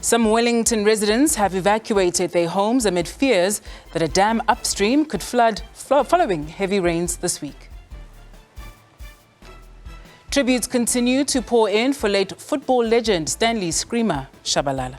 Some Wellington residents have evacuated their homes amid fears that a dam upstream could flood following heavy rains this week. Tributes continue to pour in for late football legend Stanley Screamer Shabalala.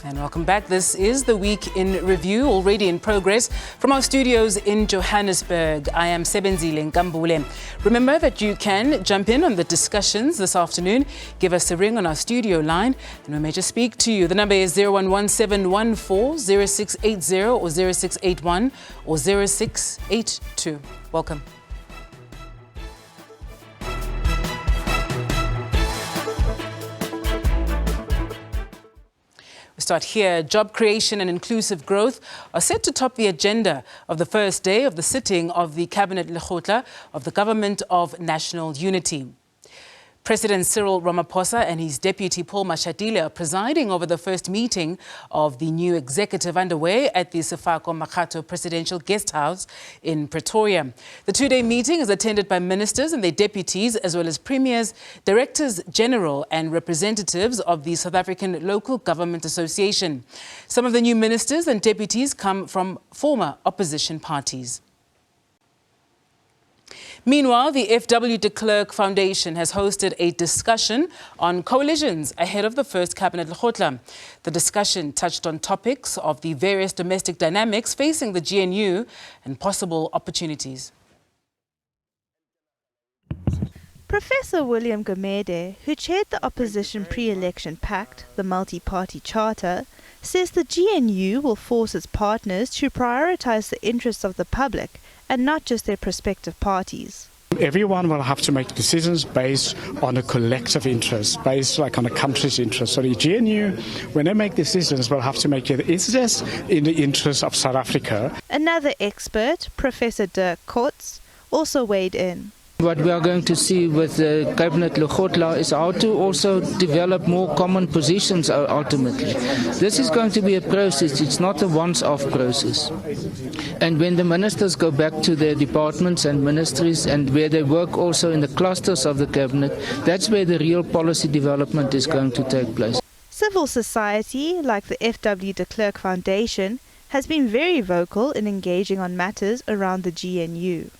And welcome back. This is the Week in Review, already in progress from our studios in Johannesburg. I am Sebenzile Nkambule. Remember that you can jump in on the discussions this afternoon. Give us a ring on our studio line and we may just speak to you. The number is 0117140680 or 0681 or 0682. Welcome. We start here. Job creation and inclusive growth are set to top the agenda of the first day of the sitting of the Cabinet Lekgotla of the Government of National Unity. President Cyril Ramaphosa and his deputy Paul Mashatile are presiding over the first meeting of the new executive underway at the Sefako Makgatho Presidential Guest House in Pretoria. The two-day meeting is attended by ministers and their deputies, as well as premiers, directors general and representatives of the South African Local Government Association. Some of the new ministers and deputies come from former opposition parties. Meanwhile, the F.W. de Klerk Foundation has hosted a discussion on coalitions ahead of the first Cabinet Lekgotla. The discussion touched on topics of the various domestic dynamics facing the GNU and possible opportunities. Professor William Gumede, who chaired the opposition pre-election pact, the multi-party charter, says the GNU will force its partners to prioritise the interests of the public and not just their prospective parties. Everyone will have to make decisions based on a collective interest, based like on a country's interest. So the GNU, when they make decisions, will have to make it, is this in the interest of South Africa? Another expert, Professor Dirk Kortz, also weighed in. What we are going to see with the Cabinet Lekgotla is how to also develop more common positions ultimately. This is going to be a process, it's not a once-off process. And when the ministers go back to their departments and ministries and where they work also in the clusters of the Cabinet, that's where the real policy development is going to take place. Civil society, like the F.W. de Klerk Foundation, has been very vocal in engaging on matters around the GNU.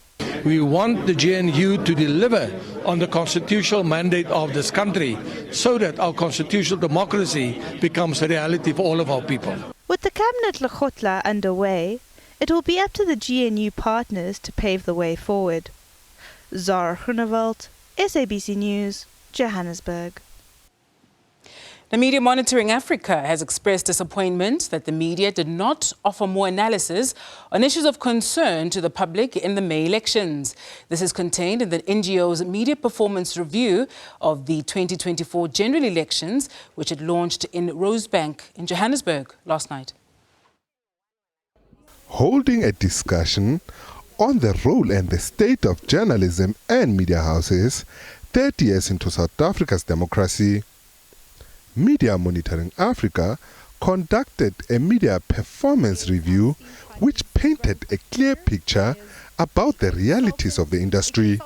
We want the GNU to deliver on the constitutional mandate of this country so that our constitutional democracy becomes a reality for all of our people. With the Cabinet Lekgotla underway, it will be up to the GNU partners to pave the way forward. Zara Groenewald, SABC News, Johannesburg. The Media Monitoring Africa has expressed disappointment that the media did not offer more analysis on issues of concern to the public in the May elections. This is contained in the NGO's Media Performance Review of the 2024 general elections, which it launched in Rosebank in Johannesburg last night. Holding a discussion on the role and the state of journalism and media houses 30 years into South Africa's democracy, Media Monitoring Africa conducted a media performance review which painted a clear picture about the realities of the industry.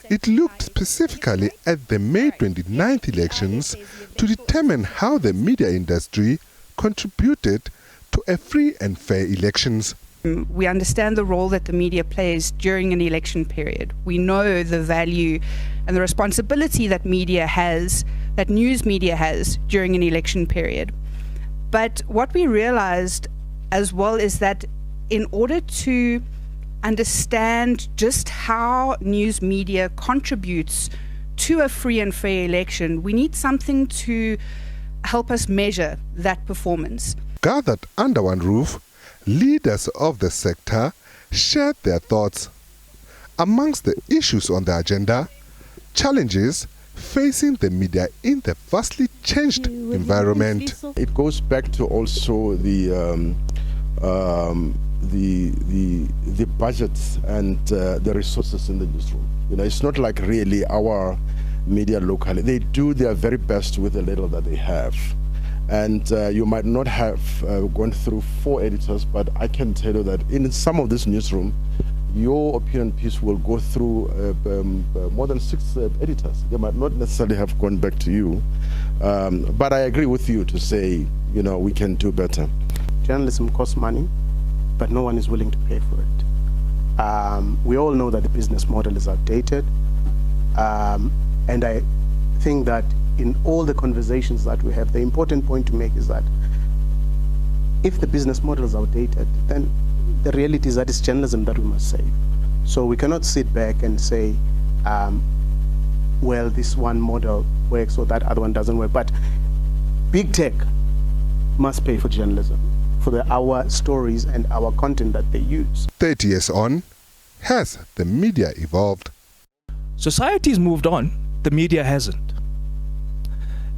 It looked specifically at the May 29th elections to determine how the media industry contributed to a free and fair elections. We understand the role that the media plays during an election period. We know the value and the responsibility that media has, that news media has during an election period. But what we realized as well is that in order to understand just how news media contributes to a free and fair election, we need something to help us measure that performance. Gathered under one roof, leaders of the sector shared their thoughts. Amongst the issues on the agenda, challenges facing the media in the vastly changed environment. It goes back to also the budgets and the resources in the newsroom. You know, it's not like really our media locally. They do their very best with the little that they have. And you might not have gone through 4 editors, but I can tell you that in some of this newsroom, your opinion piece will go through more than 6 editors. They might not necessarily have gone back to you. But I agree with you to say, you know, we can do better. Journalism costs money, but no one is willing to pay for it. We all know that the business model is outdated. And I think that in all the conversations that we have, the important point to make is that if the business model is outdated, then the reality is that it's journalism that we must save. So we cannot sit back and say, well, this one model works or that other one doesn't work. But big tech must pay for journalism, for our stories and our content that they use. 30 years on, has the media evolved? Society's moved on, the media hasn't.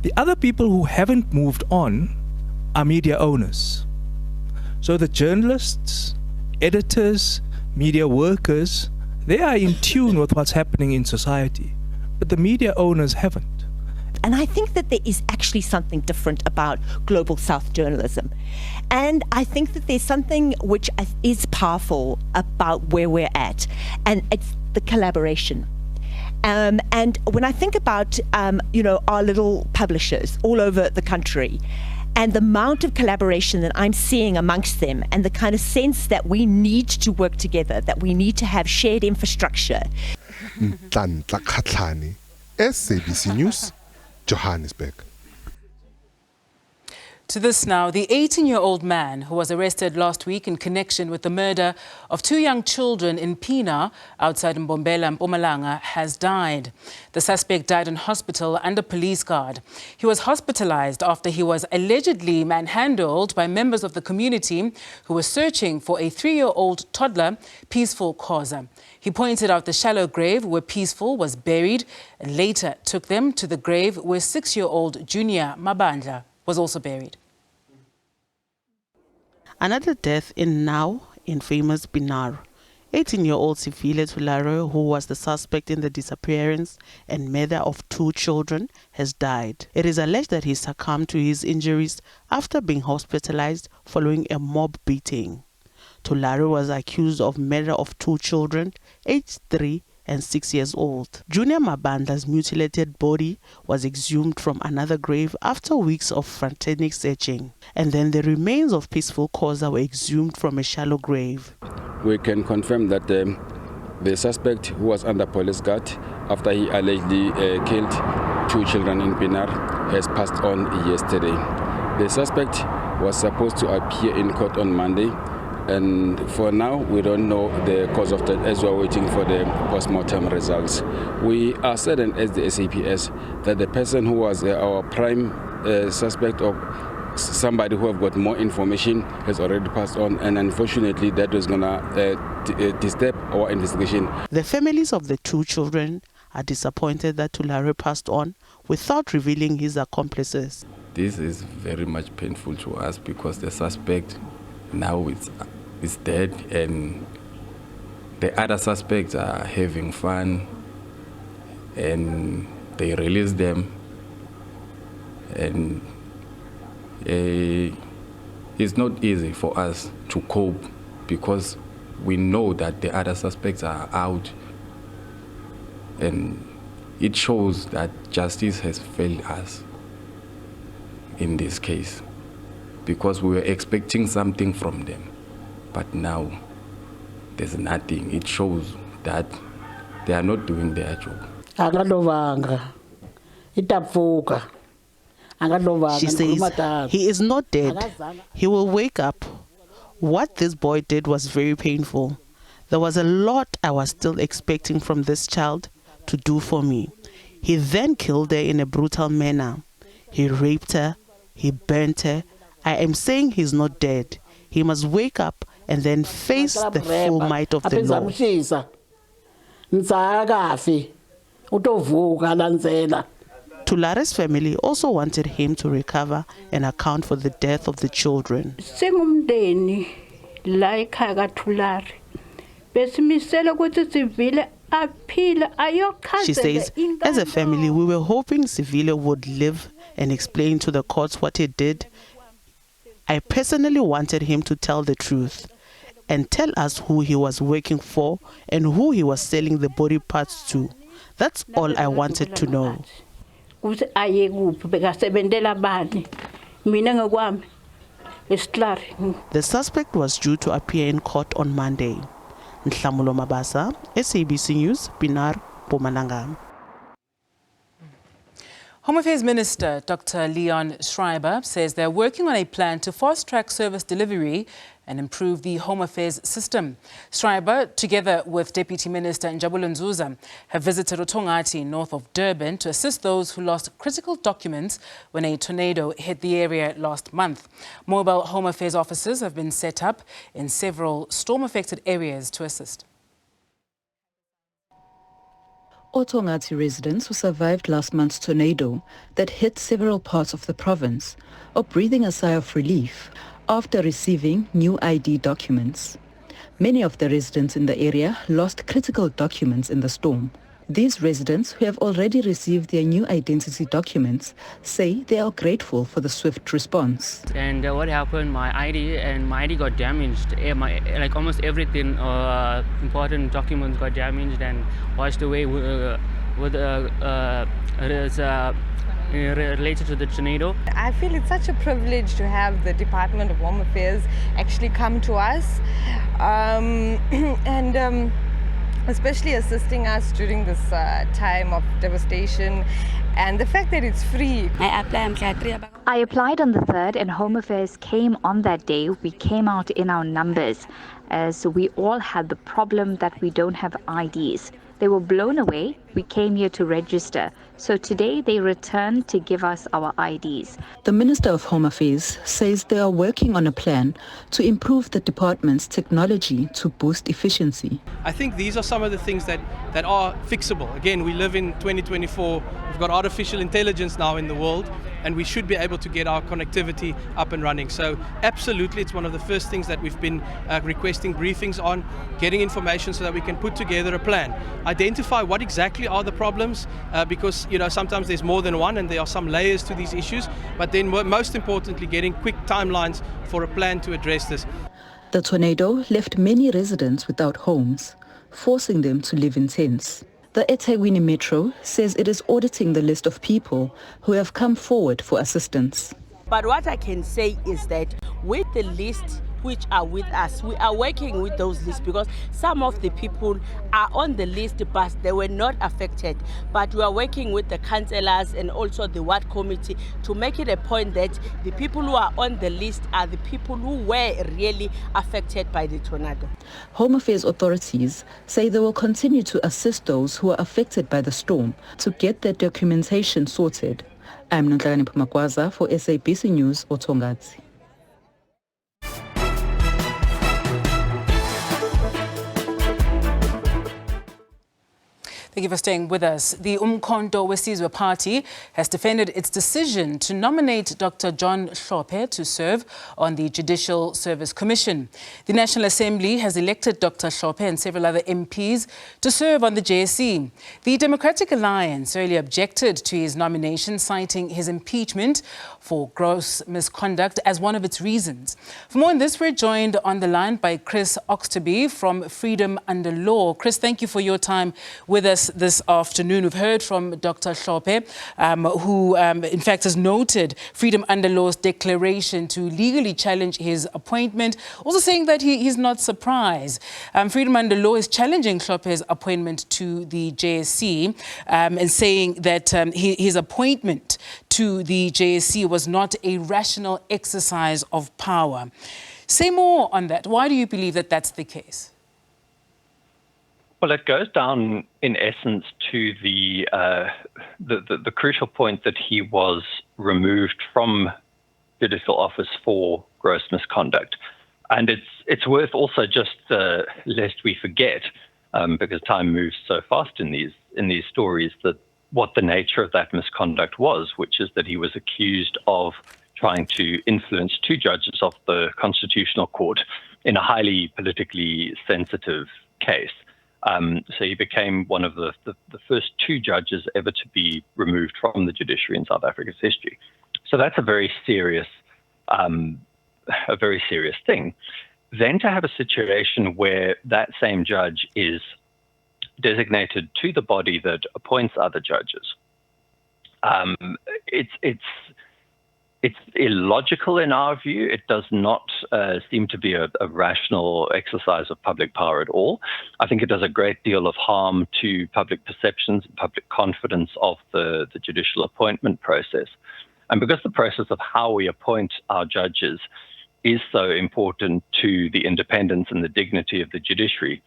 The other people who haven't moved on are media owners. So the journalists, editors, media workers, they are in tune with what's happening in society, but the media owners haven't. And I think that there is actually something different about Global South journalism. And I think that there's something which is powerful about where we're at, and it's the collaboration. And when I think about, our little publishers all over the country, and the amount of collaboration that I'm seeing amongst them, and the kind of sense that we need to work together, that we need to have shared infrastructure. SABC News, Johannesburg. To this now, the 18-year-old man who was arrested last week in connection with the murder of 2 young children in Pina, outside Mbombela, Mpumalanga, has died. The suspect died in hospital under police guard. He was hospitalized after he was allegedly manhandled by members of the community who were searching for a 3-year-old toddler, Peaceful Khoza. He pointed out the shallow grave where Peaceful was buried and later took them to the grave where 6-year-old Junior Mabandla was also buried. Another death in now infamous Pinar. 18-year-old Sivile Tulare, who was the suspect in the disappearance and murder of 2 children, has died. It is alleged that he succumbed to his injuries after being hospitalized following a mob beating. Tulare was accused of murder of 2 children, aged 3 and 6 years old. Junior Mabandla's mutilated body was exhumed from another grave after weeks of frantic searching. And then the remains of Peaceful Khoza were exhumed from a shallow grave. We can confirm that the suspect, who was under police guard after he allegedly killed 2 children in Pinar, has passed on yesterday. The suspect was supposed to appear in court on Monday, and for now we don't know the cause of death as we are waiting for the post-mortem results. We are certain as the SAPS that the person who was our prime suspect, or somebody who have got more information, has already passed on, and unfortunately that was going to disturb our investigation. The families of the 2 children are disappointed that Tulare passed on without revealing his accomplices. This is very much painful to us because the suspect now is dead and the other suspects are having fun and they release them, and it's not easy for us to cope because we know that the other suspects are out, and it shows that justice has failed us in this case, because we were expecting something from them, but now there's nothing. It shows that they are not doing their job. She says he is not dead. He will wake up. What this boy did was very painful. There was a lot I was still expecting from this child to do for me. He then killed her in a brutal manner. He raped her. He burnt her. I am saying he's not dead. He must wake up and then face the full might of the law. Tulare's family also wanted him to recover and account for the death of the children. She says, as a family, we were hoping Sivile would live and explain to the courts what he did. I personally wanted him to tell the truth and tell us who he was working for and who he was selling the body parts to. That's all I wanted to know. The suspect was due to appear in court on Monday. Nhlamulo Mabasa, SABC News, Pinar, Mpumalanga. Home Affairs Minister Dr. Leon Schreiber says they're working on a plan to fast-track service delivery and improve the Home Affairs system. Schreiber, together with Deputy Minister Njabulo Nzuza, have visited Otongati, north of Durban, to assist those who lost critical documents when a tornado hit the area last month. Mobile Home Affairs officers have been set up in several storm-affected areas to assist. Otongati residents who survived last month's tornado that hit several parts of the province are breathing a sigh of relief after receiving new ID documents. Many of the residents in the area lost critical documents in the storm. These residents, who have already received their new identity documents, say they are grateful for the swift response. And what happened, my ID got damaged. Like almost everything, important documents got damaged and washed away related to the tornado. I feel it's such a privilege to have the Department of Home Affairs actually come to us and especially assisting us during this time of devastation, and the fact that it's free. I applied on the 3rd and Home Affairs came on that day. We came out in our numbers as we all had the problem that we don't have IDs. They were blown away. We came here to register. So today they returned to give us our IDs. The Minister of Home Affairs says they are working on a plan to improve the department's technology to boost efficiency. I think these are some of the things that are fixable. Again, we live in 2024. We've got artificial intelligence now in the world, and we should be able to get our connectivity up and running. So absolutely, it's one of the first things that we've been requesting briefings on, getting information so that we can put together a plan, identify what exactly are the problems, because sometimes there's more than one and there are some layers to these issues, but then most importantly, getting quick timelines for a plan to address this. The tornado left many residents without homes, forcing them to live in tents. The eThekwini Metro says it is auditing the list of people who have come forward for assistance. But what I can say is that with the list which are with us, we are working with those lists because some of the people are on the list but they were not affected. But we are working with the councillors and also the ward committee to make it a point that the people who are on the list are the people who were really affected by the tornado. Home Affairs authorities say they will continue to assist those who are affected by the storm to get their documentation sorted. I'm Nonhlakani Pumakwaza for SABC News, Otongati. Thank you for staying with us. The Umkhonto Wesizwe Party has defended its decision to nominate Dr. John Hlophe to serve on the Judicial Service Commission. The National Assembly has elected Dr. Hlophe and several other MPs to serve on the JSC. The Democratic Alliance earlier objected to his nomination, citing his impeachment for gross misconduct as one of its reasons. For more on this, we're joined on the line by Chris Oxtoby from Freedom Under Law. Chris, thank you for your time with us this afternoon. We've heard from Dr. Hlophe, who in fact has noted Freedom Under Law's declaration to legally challenge his appointment, also saying that he's not surprised. Freedom Under Law is challenging Hlophe's appointment to the JSC and saying that his appointment to the JSC was not a rational exercise of power. Say more on that. Why do you believe that that's the case? Well, it goes down, in essence, to the crucial point that he was removed from judicial office for gross misconduct, and it's worth also just lest we forget, because time moves so fast in these stories, that what the nature of that misconduct was, which is that he was accused of trying to influence two judges of the Constitutional Court in a highly politically sensitive case. So he became one of the first two judges ever to be removed from the judiciary in South Africa's history. So that's a very serious thing. Then to have a situation where that same judge is designated to the body that appoints other judges, it's illogical in our view. It does not seem to be a rational exercise of public power at all. I think it does a great deal of harm to public perceptions and public confidence of the judicial appointment process. And because the process of how we appoint our judges is so important to the independence and the dignity of the judiciary,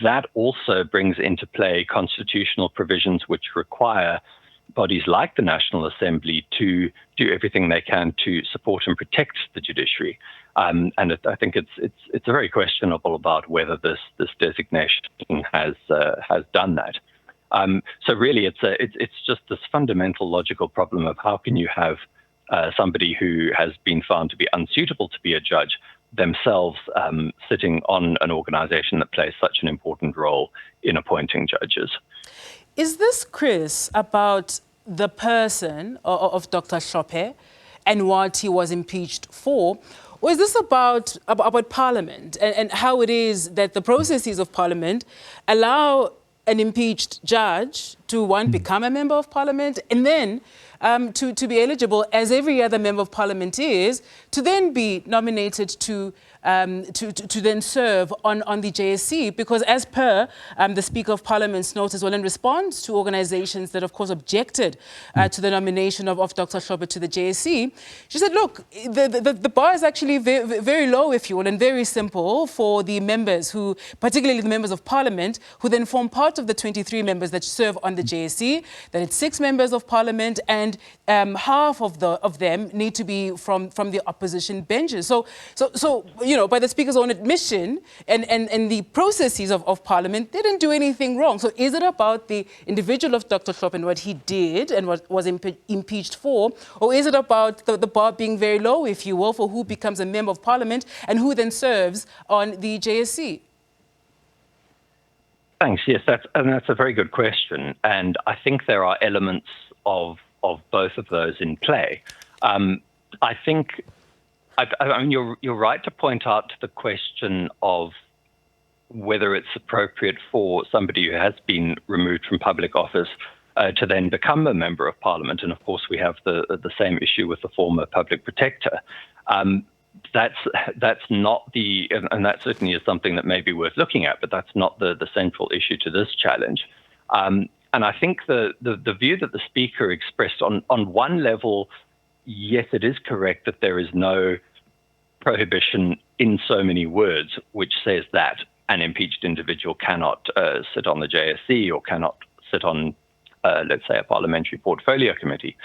that also brings into play constitutional provisions which require bodies like the National Assembly to do everything they can to support and protect the judiciary. I think it's very questionable about whether this designation has done that. So really, it's just this fundamental logical problem of how can you have somebody who has been found to be unsuitable to be a judge themselves sitting on an organization that plays such an important role in appointing judges. Is this, Chris, about the person of Dr. Hlophe and what he was impeached for? Or is this about Parliament and how it is that the processes of Parliament allow an impeached judge to, one, become a member of Parliament, and then to be eligible, as every other member of Parliament is, to then be nominated to then serve on the JSC? Because as per the Speaker of Parliament's note as well, in response to organisations that, of course, objected to the nomination of Dr. Hlophe to the JSC, she said, look, the bar is actually very low, if you will, and very simple for the members who, particularly the members of Parliament, who then form part of the 23 members that serve on the JSC, that it's 6 members of Parliament, and half of them need to be from the opposition benches. So you know, by the Speaker's own admission and the processes of Parliament, they didn't do anything wrong. So is it about the individual of Dr. Hlophe and what he did and what was impeached for, or is it about the bar being very low, if you will, for who becomes a member of Parliament and who then serves on the JSC? Thanks. Yes, that's a very good question, and I think there are elements of both of those in play. I think. I mean, you're right to point out the question of whether it's appropriate for somebody who has been removed from public office to then become a member of Parliament. And of course, we have the same issue with the former public protector. That's not and that certainly is something that may be worth looking at, but that's not the central issue to this challenge. And I think the view that the Speaker expressed on one level, yes, it is correct that there is no prohibition in so many words which says that an impeached individual cannot sit on the JSC or cannot sit on, let's say, a parliamentary portfolio committee.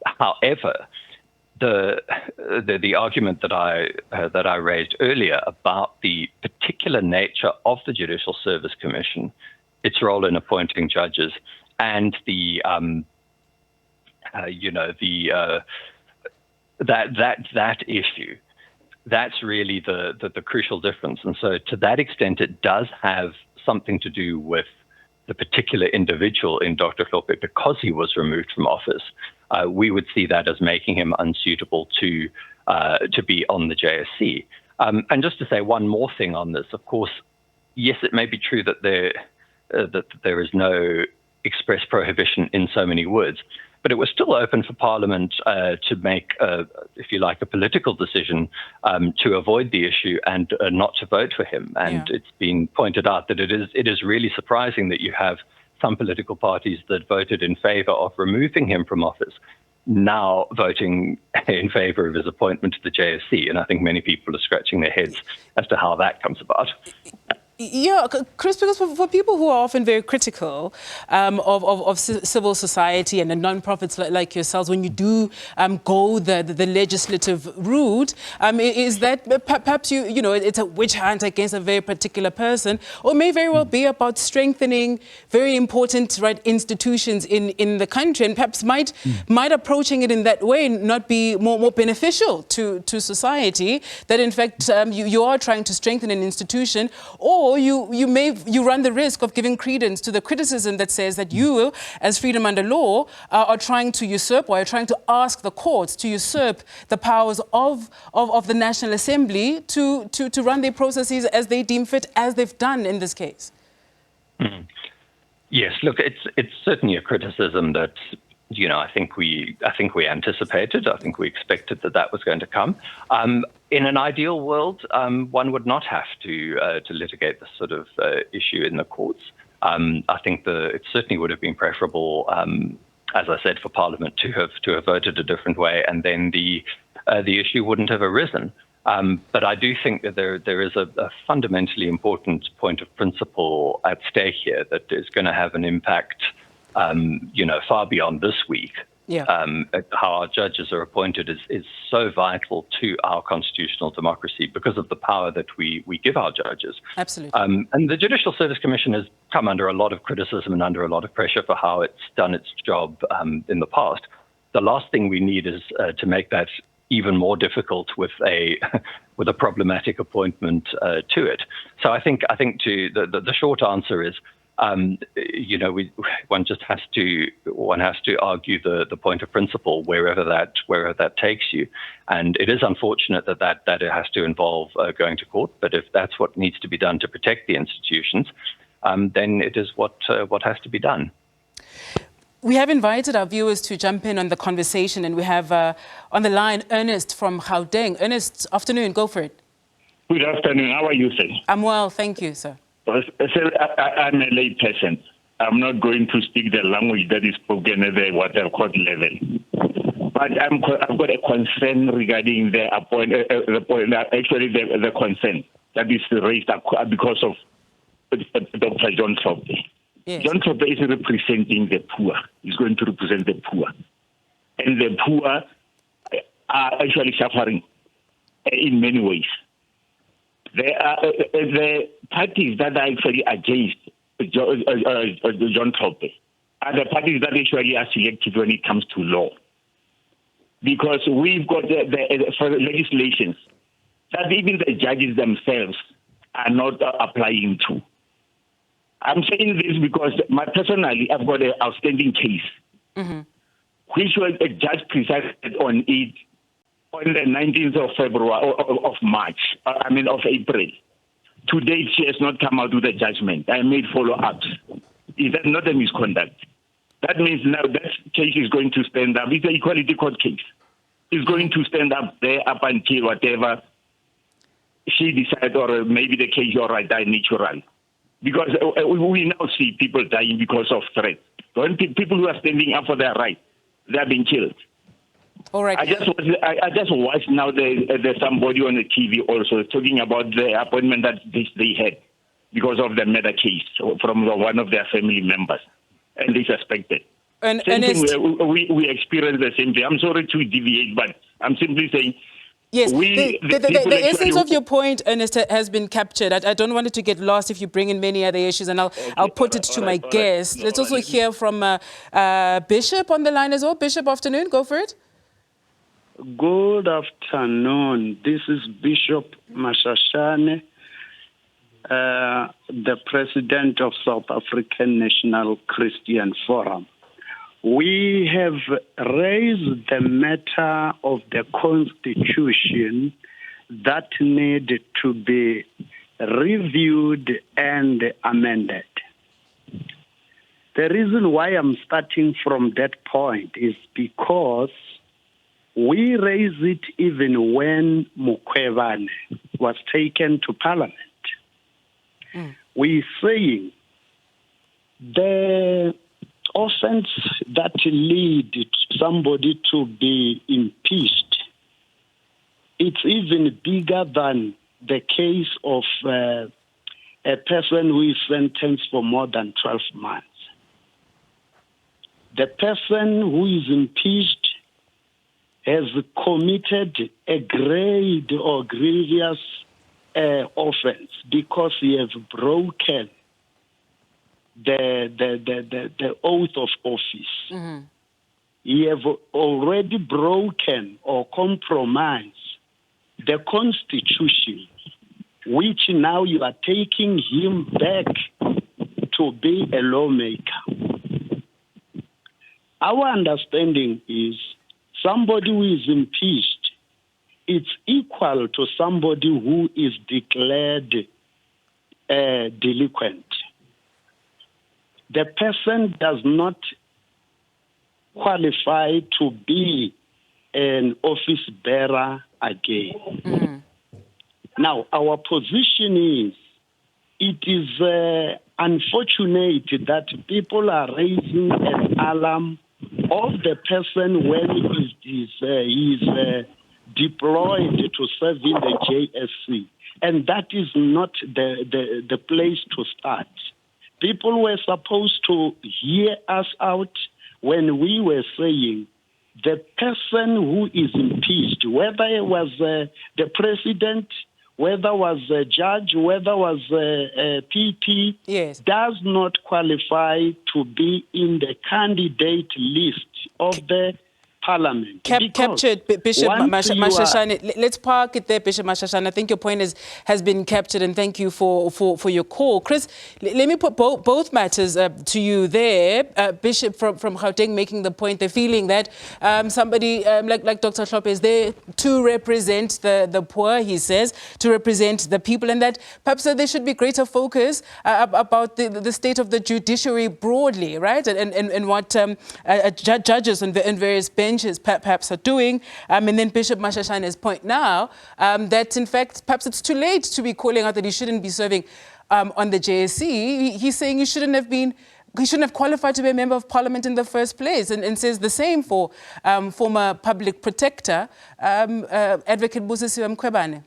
However, the argument that I raised earlier about the particular nature of the Judicial Service Commission, its role in appointing judges, and that issue, that's really the crucial difference. And so to that extent, it does have something to do with the particular individual in Dr. Hlophe because he was removed from office. We would see that as making him unsuitable to be on the JSC. And just to say one more thing on this, of course, yes, it may be true that there is no express prohibition in so many words, but it was still open for Parliament to make, if you like, a political decision to avoid the issue and not to vote for him. And It's been pointed out that it is really surprising that you have some political parties that voted in favour of removing him from office now voting in favour of his appointment to the JSC. And I think many people are scratching their heads as to how that comes about. Yeah, Chris, because for people who are often very critical of civil society and the non-profits like yourselves, when you do go the legislative route, is that perhaps you know it's a witch hunt against a very particular person, or may very well be about strengthening very important institutions in the country, and perhaps might approaching it in that way not be more beneficial to society, that in fact you are trying to strengthen an institution, or you run the risk of giving credence to the criticism that says that you, as freedom under law, are trying to usurp, or are trying to ask the courts to usurp the powers of the National Assembly to run their processes as they deem fit, as they've done in this case. Yes, look, it's certainly a criticism that I think we anticipated. I think we expected that was going to come. In an ideal world, one would not have to litigate this sort of issue in the courts. I think it certainly would have been preferable, as I said, for Parliament to have voted a different way, and then the issue wouldn't have arisen. But I do think that there is a fundamentally important point of principle at stake here that is going to have an impact, far beyond this week. how our judges are appointed is so vital to our constitutional democracy because of the power that we give our judges. Absolutely. And the Judicial Service Commission has come under a lot of criticism and under a lot of pressure for how it's done its job in the past. The last thing we need is to make that even more difficult with a problematic appointment to it. So I think the short answer is, one has to argue the point of principle wherever that takes you, and it is unfortunate that it has to involve going to court. But if that's what needs to be done to protect the institutions, then it is what has to be done. We have invited our viewers to jump in on the conversation, and we have on the line Ernest from Gauteng. Ernest, afternoon, go for it. Good afternoon. How are you, sir? I'm well, thank you, sir. Sir, I'm a lay person. I'm not going to speak the language that is spoken at the water court level. But I've got a concern regarding the concern that is raised because of Dr. John Thorpe. Yes. John Thorpe is representing the poor. He's going to represent the poor. And the poor are actually suffering in many ways. The parties that are actually against John Thorpe are the parties that actually are selective when it comes to law. Because we've got the legislations that even the judges themselves are not applying to. I'm saying this because personally, I've got an outstanding case, which was a judge presided on it on the 19th of February, of April. To date, she has not come out with a judgment. I made follow-ups. Is that not a misconduct? That means now that case is going to stand up. It's an equality court case. It's going to stand up there up until whatever she decides, or maybe the case or die natural. Because we now see people dying because of threats. When people who are standing up for their rights, they are being killed. All right. I just watched now there's somebody on the TV also talking about the appointment that they had because of the murder case from one of their family members, and they suspected. Same thing, we experienced the same thing. I'm sorry to deviate, but I'm simply saying. Yes, the essence of your point, Ernest, has been captured. I don't want it to get lost if you bring in many other issues, and I'll put it to my guest. Let's also hear from Bishop on the line as well. Bishop, afternoon. Go for it. Good afternoon. This is Bishop Mashashane, the president of South African National Christian Forum. We have raised the matter of the Constitution that needed to be reviewed and amended. The reason why I'm starting from that point is because we raised it even when Mukwevane was taken to Parliament. We're saying the offense that lead somebody to be impeached, it's even bigger than the case of a person who is sentenced for more than 12 months. The person who is impeached has committed a grave or grievous offense because he has broken the oath of office. He have already broken or compromised the Constitution, which now you are taking him back to be a lawmaker. Our understanding is somebody who is impeached, it's equal to somebody who is declared delinquent. The person does not qualify to be an office bearer again. Now, our position is, it is unfortunate that people are raising an alarm of the person when he is deployed to serve in the JSC. And that is not the place to start. People were supposed to hear us out when we were saying the person who is impeached, whether it was the president, whether it was a judge, whether it was a PP, does not qualify to be in the candidate list of the Parliament. Captured, Bishop Mashashane. Let's park it there, Bishop Mashashane. I think your point has been captured, and thank you for your call. Chris, let me put both matters to you there. Bishop from Gauteng making the point, they're feeling that somebody like Dr. Hlophe is there to represent the poor, he says, to represent the people, and that perhaps there should be greater focus about the state of the judiciary broadly, right? And what judges and various benches perhaps are doing. And then Bishop Mashashane's point now that in fact perhaps it's too late to be calling out that he shouldn't be serving on the JSC. He's saying he shouldn't have qualified to be a member of parliament in the first place, and says the same for former public protector Advocate Busisiwe Mkhwebane.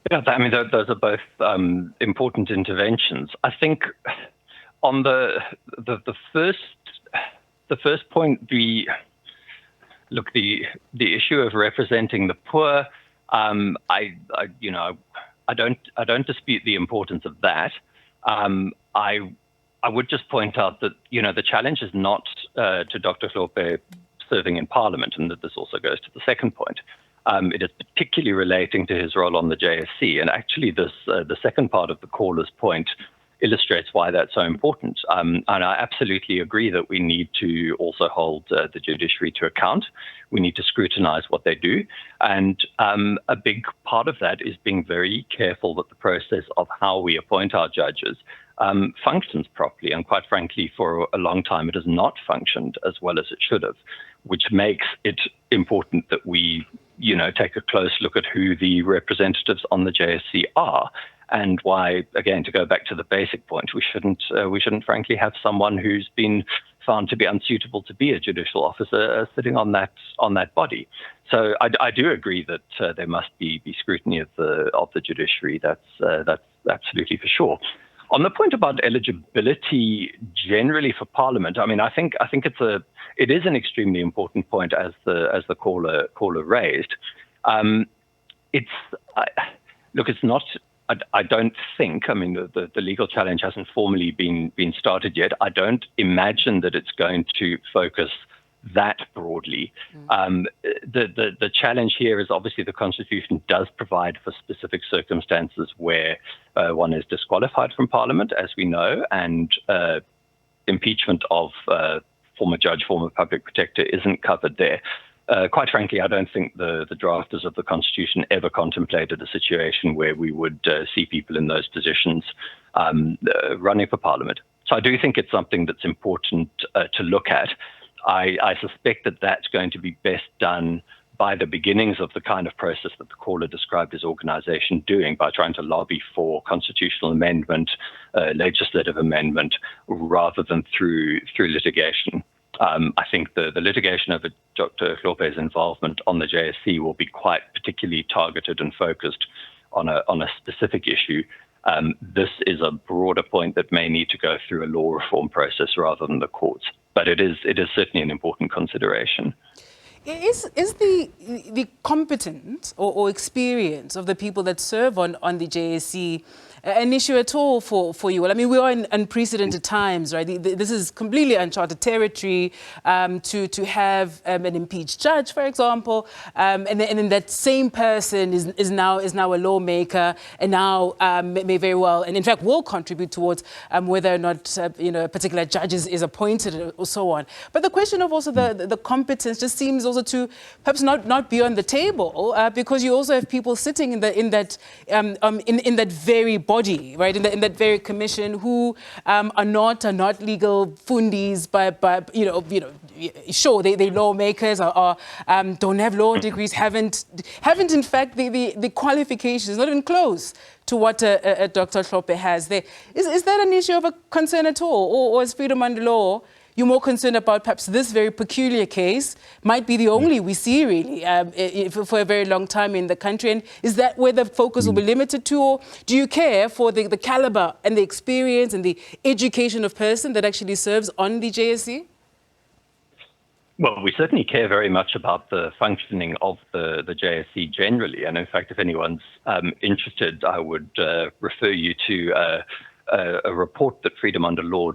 Yeah, I mean those are both important interventions. I think on the first point, the issue of representing the poor, I don't dispute the importance of that. I would just point out that the challenge is not to Dr. Hlophe serving in Parliament, and that this also goes to the second point. It is particularly relating to his role on the JSC, and actually the second part of the caller's point illustrates why that's so important. And I absolutely agree that we need to also hold the judiciary to account. We need to scrutinize what they do. And a big part of that is being very careful that the process of how we appoint our judges functions properly. And quite frankly, for a long time, it has not functioned as well as it should have, which makes it important that we, take a close look at who the representatives on the JSC are. And why, again, to go back to the basic point, we shouldn't frankly have someone who's been found to be unsuitable to be a judicial officer sitting on that body. So I do agree that there must be scrutiny of the judiciary. That's absolutely for sure. On the point about eligibility generally for Parliament, I mean, I think it is an extremely important point as the caller raised. It's not. I don't think, I mean, the legal challenge hasn't formally been started yet. I don't imagine that it's going to focus that broadly. The challenge here is obviously the Constitution does provide for specific circumstances where one is disqualified from Parliament, as we know, and impeachment of former judge, former public protector isn't covered there. Quite frankly, I don't think the drafters of the Constitution ever contemplated a situation where we would see people in those positions running for Parliament. So I do think it's something that's important to look at. I suspect that that's going to be best done by the beginnings of the kind of process that the caller described his organization doing, by trying to lobby for constitutional amendment, legislative amendment, rather than through litigation. I think the litigation over Dr. Hlophe's involvement on the JSC will be quite particularly targeted and focused on a specific issue. This is a broader point that may need to go through a law reform process rather than the courts. But it is certainly an important consideration. Is the competence or experience of the people that serve on the JSC an issue at all for you? Well, I mean, we are in unprecedented times, right? This is completely uncharted territory to have an impeached judge, for example, and then that same person is now a lawmaker and now may very well, and in fact will contribute towards whether or not a particular judge is appointed or so on. But the question of also the competence just seems also to perhaps not be on the table because you also have people sitting in that very body, right, in that very commission, who are not legal fundis, but sure, they lawmakers or don't have law degrees, haven't in fact the qualifications, not even close to what Dr. Hlophe has there. Is that an issue of a concern at all, or is freedom under law? You're more concerned about perhaps this very peculiar case, might be the only we see really for a very long time in the country. And is that where the focus will be limited to? Or do you care for the caliber and the experience and the education of person that actually serves on the JSC? Well, we certainly care very much about the functioning of the JSE generally. And in fact, if anyone's interested, I would refer you to a report that Freedom Under Law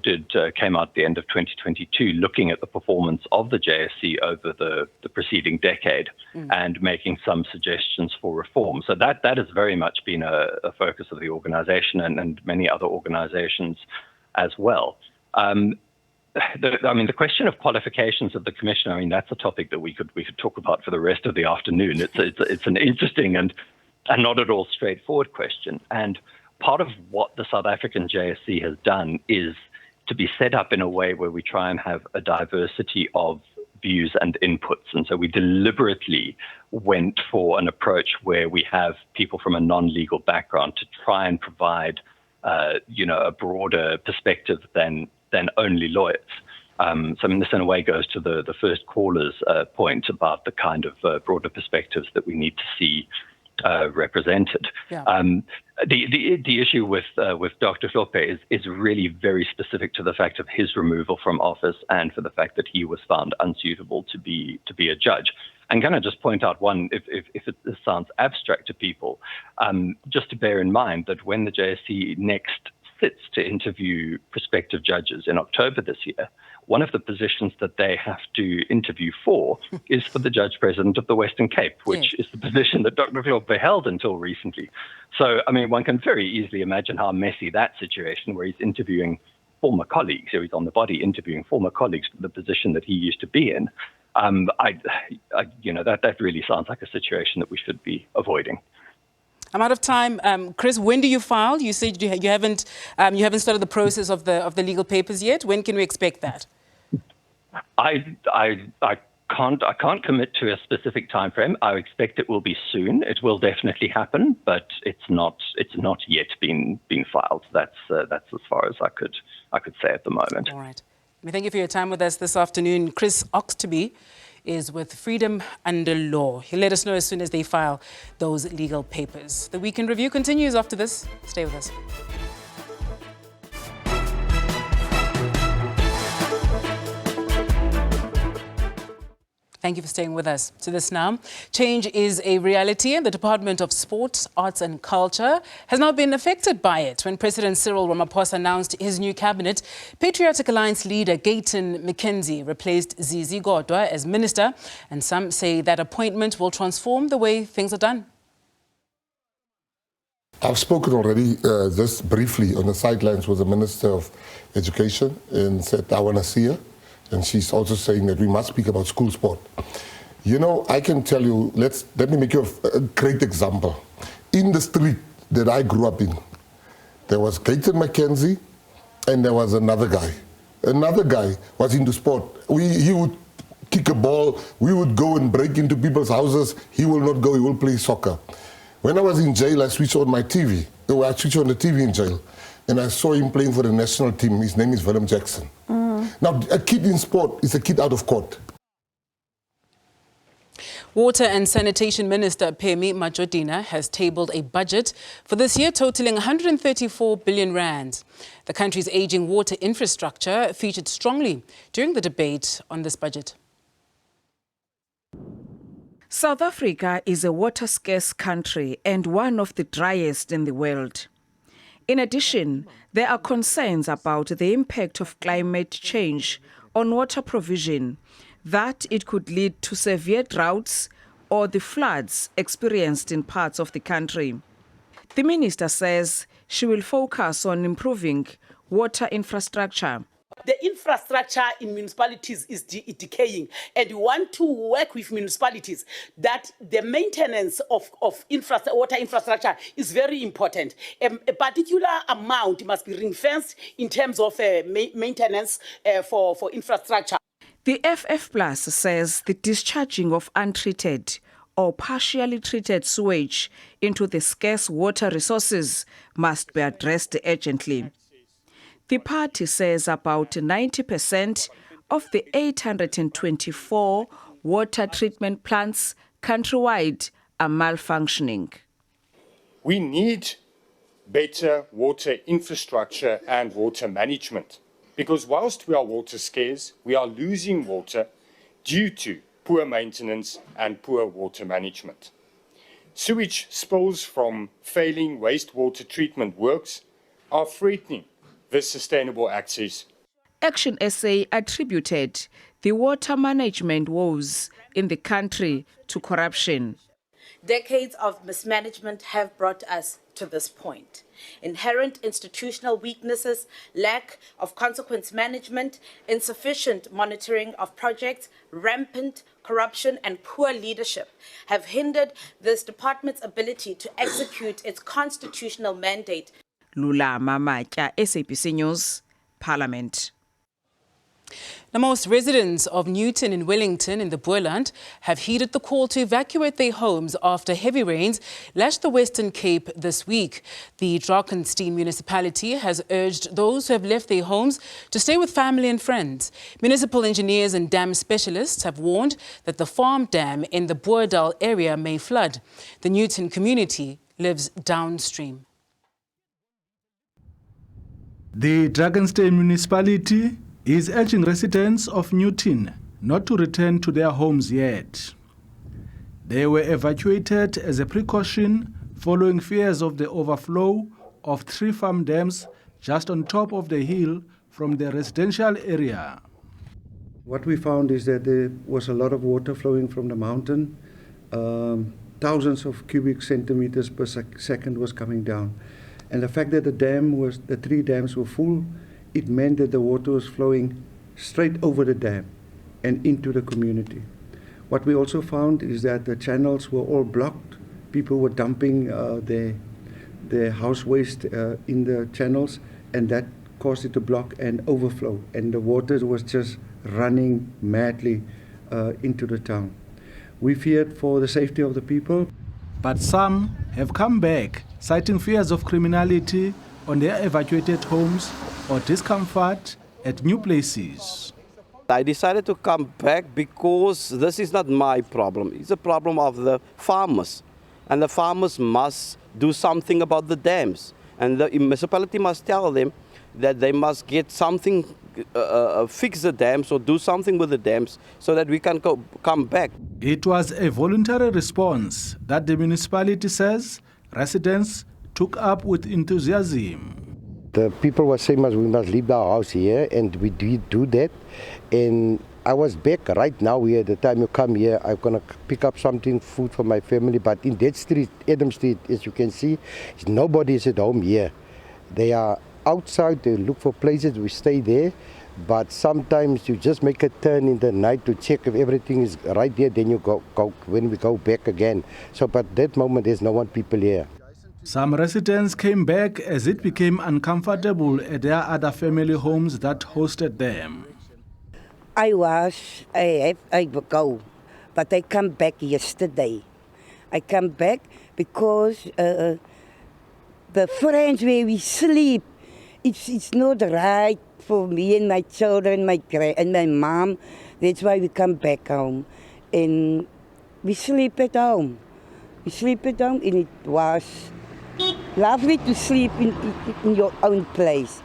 came out at the end of 2022, looking at the performance of the JSE over the preceding decade and making some suggestions for reform. So that has very much been a focus of the organization and many other organizations as well. The question of qualifications of the commission, that's a topic that we could talk about for the rest of the afternoon. It's an interesting and not at all straightforward question. And part of what the South African JSE has done is to be set up in a way where we try and have a diversity of views and inputs. And so we deliberately went for an approach where we have people from a non-legal background to try and provide a broader perspective than only lawyers. This in a way goes to the first caller's point about the kind of broader perspectives that we need to see represented. Yeah. The issue with Dr. Hlophe is really very specific to the fact of his removal from office and for the fact that he was found unsuitable to be a judge. And can I just point out one, if this sounds abstract to people, just to bear in mind that when the JSE next sits to interview prospective judges in October this year, one of the positions that they have to interview for is for the Judge President of the Western Cape, which is the position that Dr. Hlophe held until recently. So, one can very easily imagine how messy that situation, where he's interviewing former colleagues, or he's on the body interviewing former colleagues for the position that he used to be in. That really sounds like a situation that we should be avoiding. I'm out of time. Chris, when do you file? You said you haven't started the process of the legal papers yet. When can we expect that? I can't commit to a specific time frame. I expect it will be soon. It will definitely happen, but it's not yet been filed. That's as far as I could say at the moment. All right. Thank you for your time with us this afternoon. Chris Oxtoby is with Freedom Under Law. He'll let us know as soon as they file those legal papers. The Weekend Review continues after this. Stay with us. Thank you for staying with us. To this now, change is a reality, and the Department of Sport, Arts and Culture has now been affected by it. When President Cyril Ramaphosa announced his new cabinet, Patriotic Alliance leader Gayton McKenzie replaced Zizi Godwa as minister, and some say that appointment will transform the way things are done. I've spoken already just briefly on the sidelines with the Minister of Education and said I want to see her. And she's also saying that we must speak about school sport. I can tell you, let me make you a great example. In the street that I grew up in, there was Gayton McKenzie and there was another guy. Another guy was into sport. He would kick a ball, we would go and break into people's houses. He will not go, he will play soccer. When I was in jail, I switched on my TV. I switched on the TV in jail. And I saw him playing for the national team. His name is Willem Jackson. Now, a kid in sport is a kid out of court. Water and Sanitation Minister Phemi Majodina has tabled a budget for this year totaling 134 billion rand. The country's aging water infrastructure featured strongly during the debate on this budget. South Africa is a water-scarce country and one of the driest in the world. In addition, there are concerns about the impact of climate change on water provision, that it could lead to severe droughts or the floods experienced in parts of the country. The minister says she will focus on improving water infrastructure. The infrastructure in municipalities is decaying, and we want to work with municipalities that the maintenance of water infrastructure is very important. A particular amount must be ring-fenced in terms of maintenance for infrastructure. The FF Plus says the discharging of untreated or partially treated sewage into the scarce water resources must be addressed urgently. The party says about 90% of the 824 water treatment plants countrywide are malfunctioning. We need better water infrastructure and water management, because whilst we are water scarce, we are losing water due to poor maintenance and poor water management. Sewage spills from failing wastewater treatment works are threatening this sustainable access. Action SA attributed the water management woes in the country to corruption. Decades of mismanagement have brought us to this point. Inherent institutional weaknesses, lack of consequence management, insufficient monitoring of projects, rampant corruption and poor leadership have hindered this department's ability to execute its constitutional mandate. Lula Mamatya, SABC News, Parliament. Now, most residents of Newton and Wellington in the Boerland have heeded the call to evacuate their homes after heavy rains lashed the Western Cape this week. The Drakenstein municipality has urged those who have left their homes to stay with family and friends. Municipal engineers and dam specialists have warned that the farm dam in the Boerdal area may flood. The Newton community lives downstream. The Drakenstein municipality is urging residents of Newton not to return to their homes yet. They were evacuated as a precaution following fears of the overflow of 3 farm dams just on top of the hill from the residential area. What we found is that there was a lot of water flowing from the mountain. Thousands of cubic centimeters per second was coming down. And the fact that the 3 dams were full, it meant that the water was flowing straight over the dam and into the community. What we also found is that the channels were all blocked. People were dumping their house waste in the channels, and that caused it to block and overflow. And the water was just running madly into the town. We feared for the safety of the people. But some have come back, citing fears of criminality on their evacuated homes or discomfort at new places. I decided to come back because this is not my problem. It's a problem of the farmers. And the farmers must do something about the dams. And the municipality must tell them that they must get something, fix the dams or do something with the dams so that we can come back. It was a voluntary response that the municipality says residents took up with enthusiasm. The people were saying we must leave our house here, and we did do that. And I was back right now here. The time you come here, I'm going to pick up something, food for my family. But in that street, Adam Street, as you can see, nobody is at home here. They are outside, they look for places, we stay there. But sometimes you just make a turn in the night to check if everything is right there, then you go when we go back again. So, but that moment, there's no one people here. Some residents came back as it became uncomfortable at their other family homes that hosted them. I go, but I come back yesterday. I come back because the friends where we sleep, it's not right for me and my children, and my mom. That's why we come back home, and we sleep at home. We sleep at home, and it was lovely to sleep in your own place.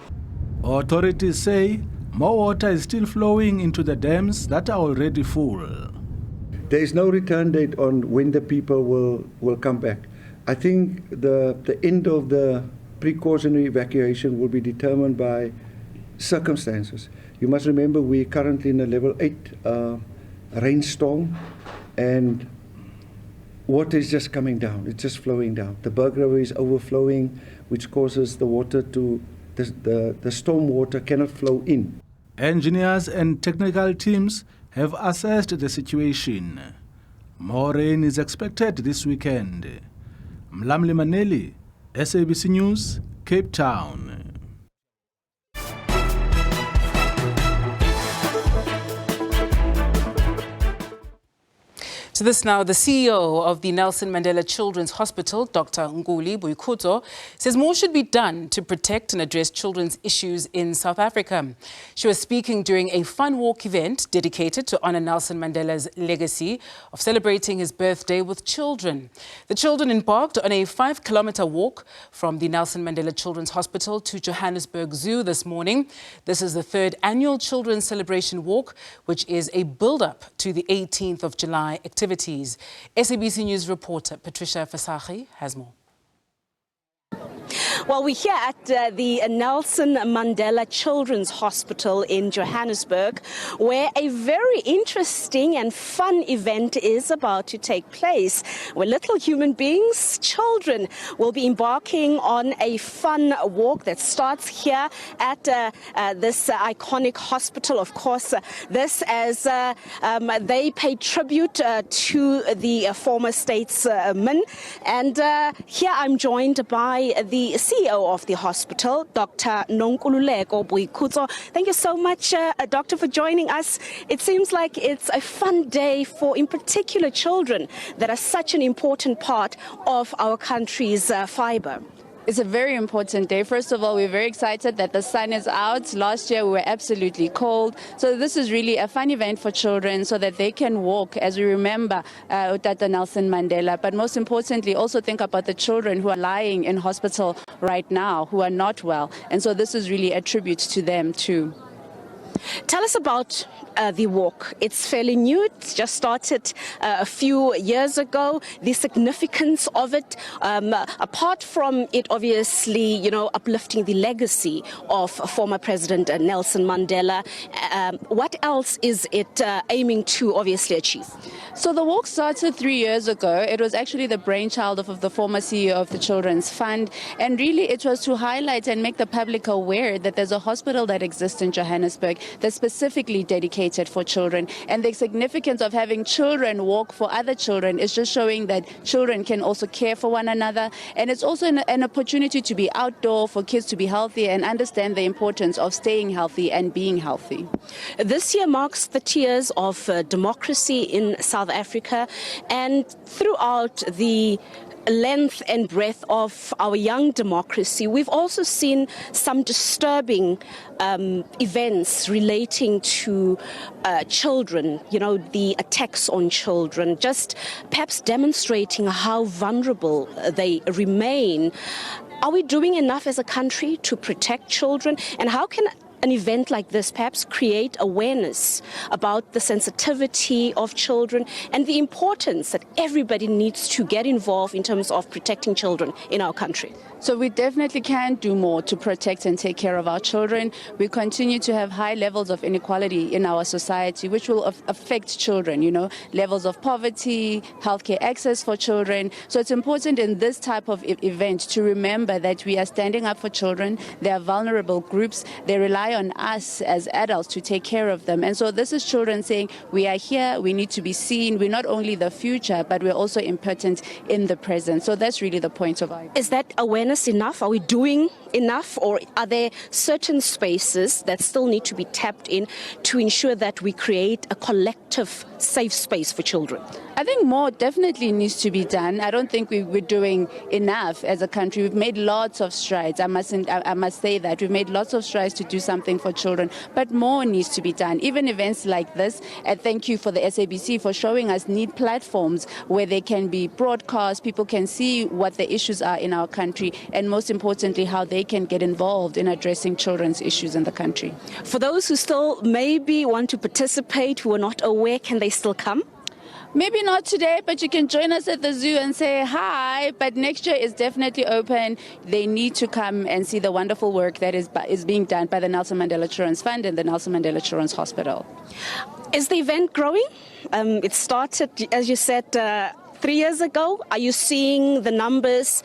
Authorities say more water is still flowing into the dams that are already full. There is no return date on when the people will come back. I think the end of the precautionary evacuation will be determined by circumstances. You must remember we're currently in a level 8 rainstorm, and water is just coming down, it's just flowing down. The Berg River is overflowing, which causes the water the storm water cannot flow in. Engineers and technical teams have assessed the situation. More rain is expected this weekend. Mlamli Maneli, SABC News, Cape Town. To this now, the CEO of the Nelson Mandela Children's Hospital, Dr. Nguli Boykuzo, says more should be done to protect and address children's issues in South Africa. She was speaking during a fun walk event dedicated to honor Nelson Mandela's legacy of celebrating his birthday with children. The children embarked on a 5-kilometer walk from the Nelson Mandela Children's Hospital to Johannesburg Zoo this morning. This is the 3rd annual Children's Celebration Walk, which is a build-up to the 18th of July activities. SABC News reporter Patricia Fasahi has more. Well, we're here at the Nelson Mandela Children's Hospital in Johannesburg, where a very interesting and fun event is about to take place, where little human beings, children, will be embarking on a fun walk that starts here at this iconic hospital. Of course, this as they pay tribute to the former statesman. And here I'm joined by the CEO of the hospital, Dr. Nonkululeko Boykuzo. Thank you so much, Doctor, for joining us. It seems like it's a fun day for, in particular, children that are such an important part of our country's fibre. It's a very important day. First of all, we're very excited that the sun is out. Last year we were absolutely cold. So this is really a fun event for children so that they can walk as we remember Tata Nelson Mandela. But most importantly, also think about the children who are lying in hospital right now, who are not well. And so this is really a tribute to them too. Tell us about the walk. It's fairly new. It's just started a few years ago. The significance of it, apart from it obviously, uplifting the legacy of former President Nelson Mandela, what else is it aiming to obviously achieve? So the walk started 3 years ago. It was actually the brainchild of the former CEO of the Children's Fund. And really it was to highlight and make the public aware that there's a hospital that exists in Johannesburg that's specifically dedicated for children. And the significance of having children walk for other children is just showing that children can also care for one another. And it's also an opportunity to be outdoor, for kids to be healthy and understand the importance of staying healthy and being healthy. This year marks 30 years of democracy in South Africa, and throughout the length and breadth of our young democracy, we've also seen some disturbing events relating to children, the attacks on children, just perhaps demonstrating how vulnerable they remain. Are we doing enough as a country to protect children? And how can an event like this perhaps create awareness about the sensitivity of children and the importance that everybody needs to get involved in terms of protecting children in our country? So we definitely can do more to protect and take care of our children. We continue to have high levels of inequality in our society, which will affect children, levels of poverty, healthcare access for children. So it's important in this type of event to remember that we are standing up for children. They are vulnerable groups. They rely on us as adults to take care of them. And so this is children saying, we are here, we need to be seen. We're not only the future, but we're also important in the present. So that's really the point of it. Is that awareness enough? Are we doing enough, or are there certain spaces that still need to be tapped in to ensure that we create a collective safe space for children? I think more definitely needs to be done. I don't think we're doing enough as a country. We've made lots of strides. I must say that. We've made lots of strides to do something for children, but more needs to be done. Even events like this, and thank you for the SABC for showing us need platforms where they can be broadcast, people can see what the issues are in our country, and most importantly, how they can get involved in addressing children's issues in the country. For those who still maybe want to participate, who are not aware, can they still come? Maybe not today, but you can join us at the zoo and say hi. But next year is definitely open. They need to come and see the wonderful work that is being done by the Nelson Mandela Children's Fund and the Nelson Mandela Children's Hospital. Is the event growing? It started, as you said, 3 years ago? Are you seeing the numbers,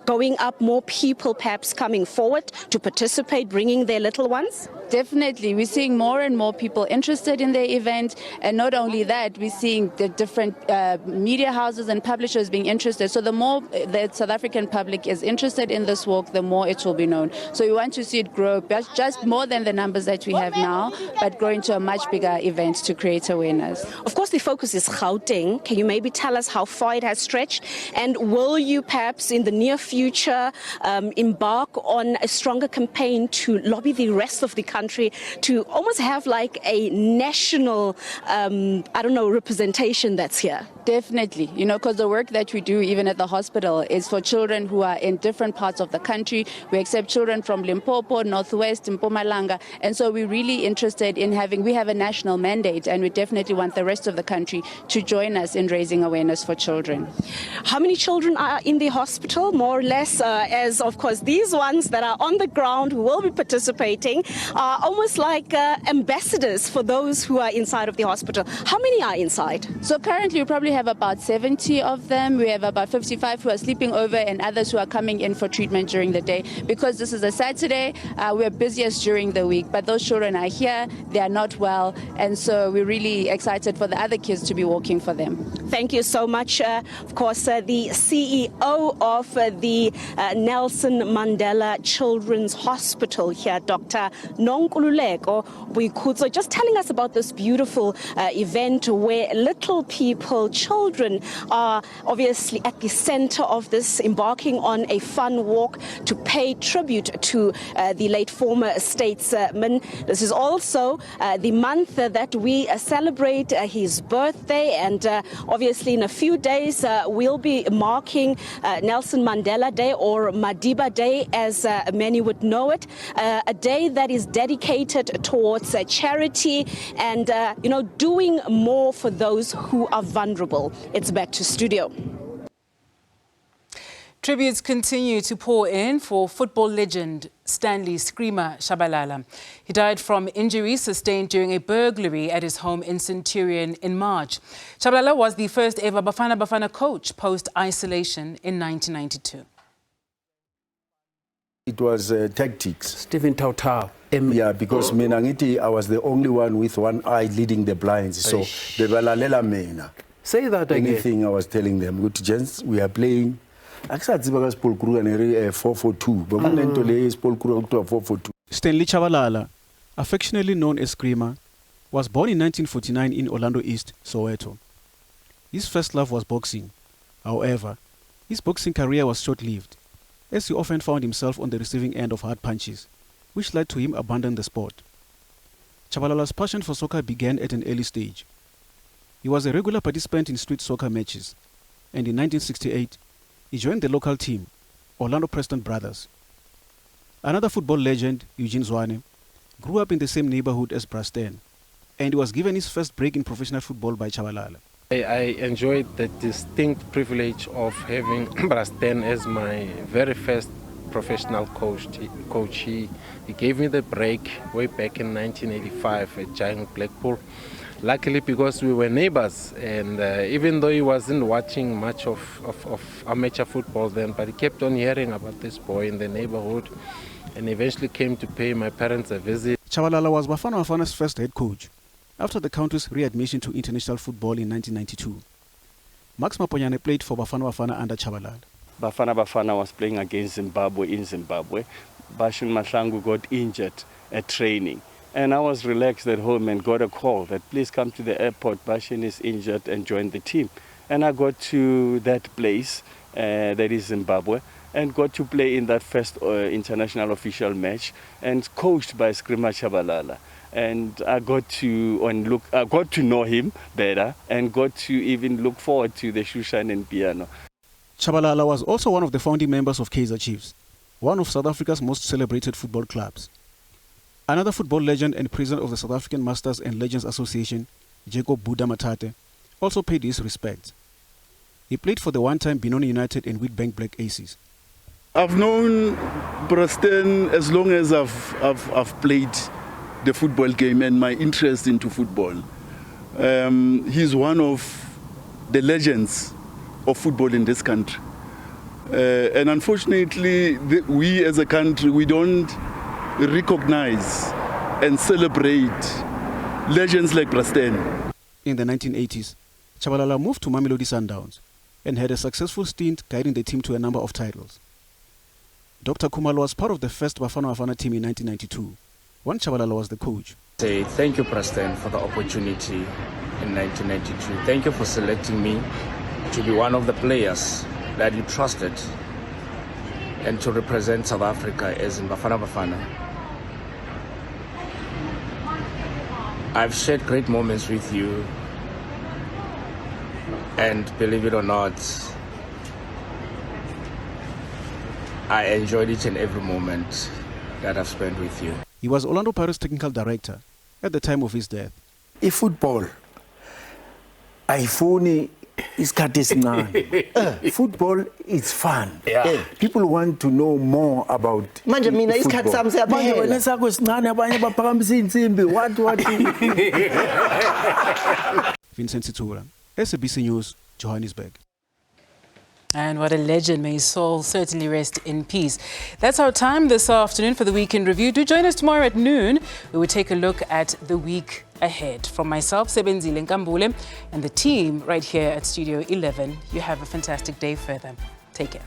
going up, more people perhaps coming forward to participate, bringing their little ones? Definitely. We're seeing more and more people interested in the event. And not only that, we're seeing the different media houses and publishers being interested. So the more the South African public is interested in this walk, the more it will be known. So we want to see it grow just more than the numbers that we have now, but grow into a much bigger event to create awareness. Of course, the focus is Gauteng. Can you maybe tell us how far it has stretched? And will you perhaps in the near future embark on a stronger campaign to lobby the rest of the country to almost have like a national, representation that's here? Definitely, because the work that we do even at the hospital is for children who are in different parts of the country. We accept children from Limpopo, Northwest, Mpumalanga, and so we're really interested in we have a national mandate, and we definitely want the rest of the country to join us in raising awareness for children. How many children are in the hospital, more or less, as of course these ones that are on the ground who will be participating are almost like ambassadors for those who are inside of the hospital. How many are inside? So currently we probably have about 70 of them. We have about 55 who are sleeping over and others who are coming in for treatment during the day. Because this is a Saturday, we're busiest during the week, but those children are here, they are not well, and so we're really excited for the other kids to be walking for them. Thank you so much. Of course, the CEO of the Nelson Mandela Children's Hospital here, Dr. Nonkululeko Buikutso, just telling us about this beautiful event where little people, children, are obviously at the center of this, embarking on a fun walk to pay tribute to the late former statesman. This is also the month that we celebrate his birthday, and obviously in a few days we'll be marking Nelson Mandela Day, or Madiba Day as many would know it, a day that is dedicated towards charity and doing more for those who are vulnerable. It's back to studio. Tributes continue to pour in for football legend Stanley Screamer Shabalala. He died from injuries sustained during a burglary at his home in Centurion in March. Shabalala was the first ever Bafana Bafana coach post-isolation in 1992. It was tactics. Stephen Tautau. Yeah, because I was the only one with one eye leading the blinds. So they were mena. Say that again. Anything I was telling them, good gents, we are playing. Stanley Chabalala, affectionately known as Screamer, was born in 1949 in Orlando East, Soweto. His first love was boxing. However, his boxing career was short-lived, as he often found himself on the receiving end of hard punches, which led to him abandoning the sport. Chabalala's passion for soccer began at an early stage. He was a regular participant in street soccer matches, and in 1968, he joined the local team, Orlando Preston Brothers. Another football legend, Eugene Zwane, grew up in the same neighborhood as Brasten, and he was given his first break in professional football by Chabalala. I enjoyed the distinct privilege of having Brasten as my very first professional coach. He gave me the break way back in 1985 at Giant Blackpool. Luckily, because we were neighbors, and even though he wasn't watching much of amateur football then, but he kept on hearing about this boy in the neighborhood, and eventually came to pay my parents a visit. Chabalala was Bafana Bafana's first head coach after the country's readmission to international football in 1992. Max Maponyane played for Bafana Bafana under Chabalala. Bafana Bafana was playing against Zimbabwe in Zimbabwe. Bashun Mahlangu got injured at training. And I was relaxed at home and got a call that please come to the airport, Bashin is injured, and join the team. And I got to that place, that is Zimbabwe, and got to play in that first international official match, and coached by Screamer Chabalala. And I got to know him better, and got to even look forward to the Shushan and piano. Chabalala was also one of the founding members of Kaizer Chiefs, one of South Africa's most celebrated football clubs. Another football legend and president of the South African Masters and Legends Association, Jacob Buda Matate, also paid his respects. He played for the one-time Benoni United and Witbank Black Aces. I've known Brasten as long as I've played the football game and my interest into football. He's one of the legends of football in this country. And unfortunately, we as a country, we don't recognize and celebrate legends like Brasten. In the 1980s, Chabalala moved to Mamelodi Sundowns and had a successful stint guiding the team to a number of titles. Dr. Khumalo was part of the first Bafana Bafana team in 1992, when Chabalala was the coach. Say thank you, President, for the opportunity in 1992. Thank you for selecting me to be one of the players that you trusted and to represent South Africa as in Bafana Bafana. I've shared great moments with you, and believe it or not, I enjoyed each and every moment that I've spent with you. He was Orlando Pirates technical director at the time of his death. Football, ayifuni isikhathi esincane. Football is fun. Yeah. People want to know more about Manje mina football. isikhathi sami siyaphela. Manje wena sakho esincane abanye baphakamisa insimbi. What? Vincent Sithula, SABC News, Johannesburg. And what a legend. May his soul certainly rest in peace. That's our time this afternoon for the Weekend Review. Do join us tomorrow at noon. We will take a look at the week ahead. From myself, Sebenzile Nkambule, and the team right here at Studio 11, you have a fantastic day further. Take care.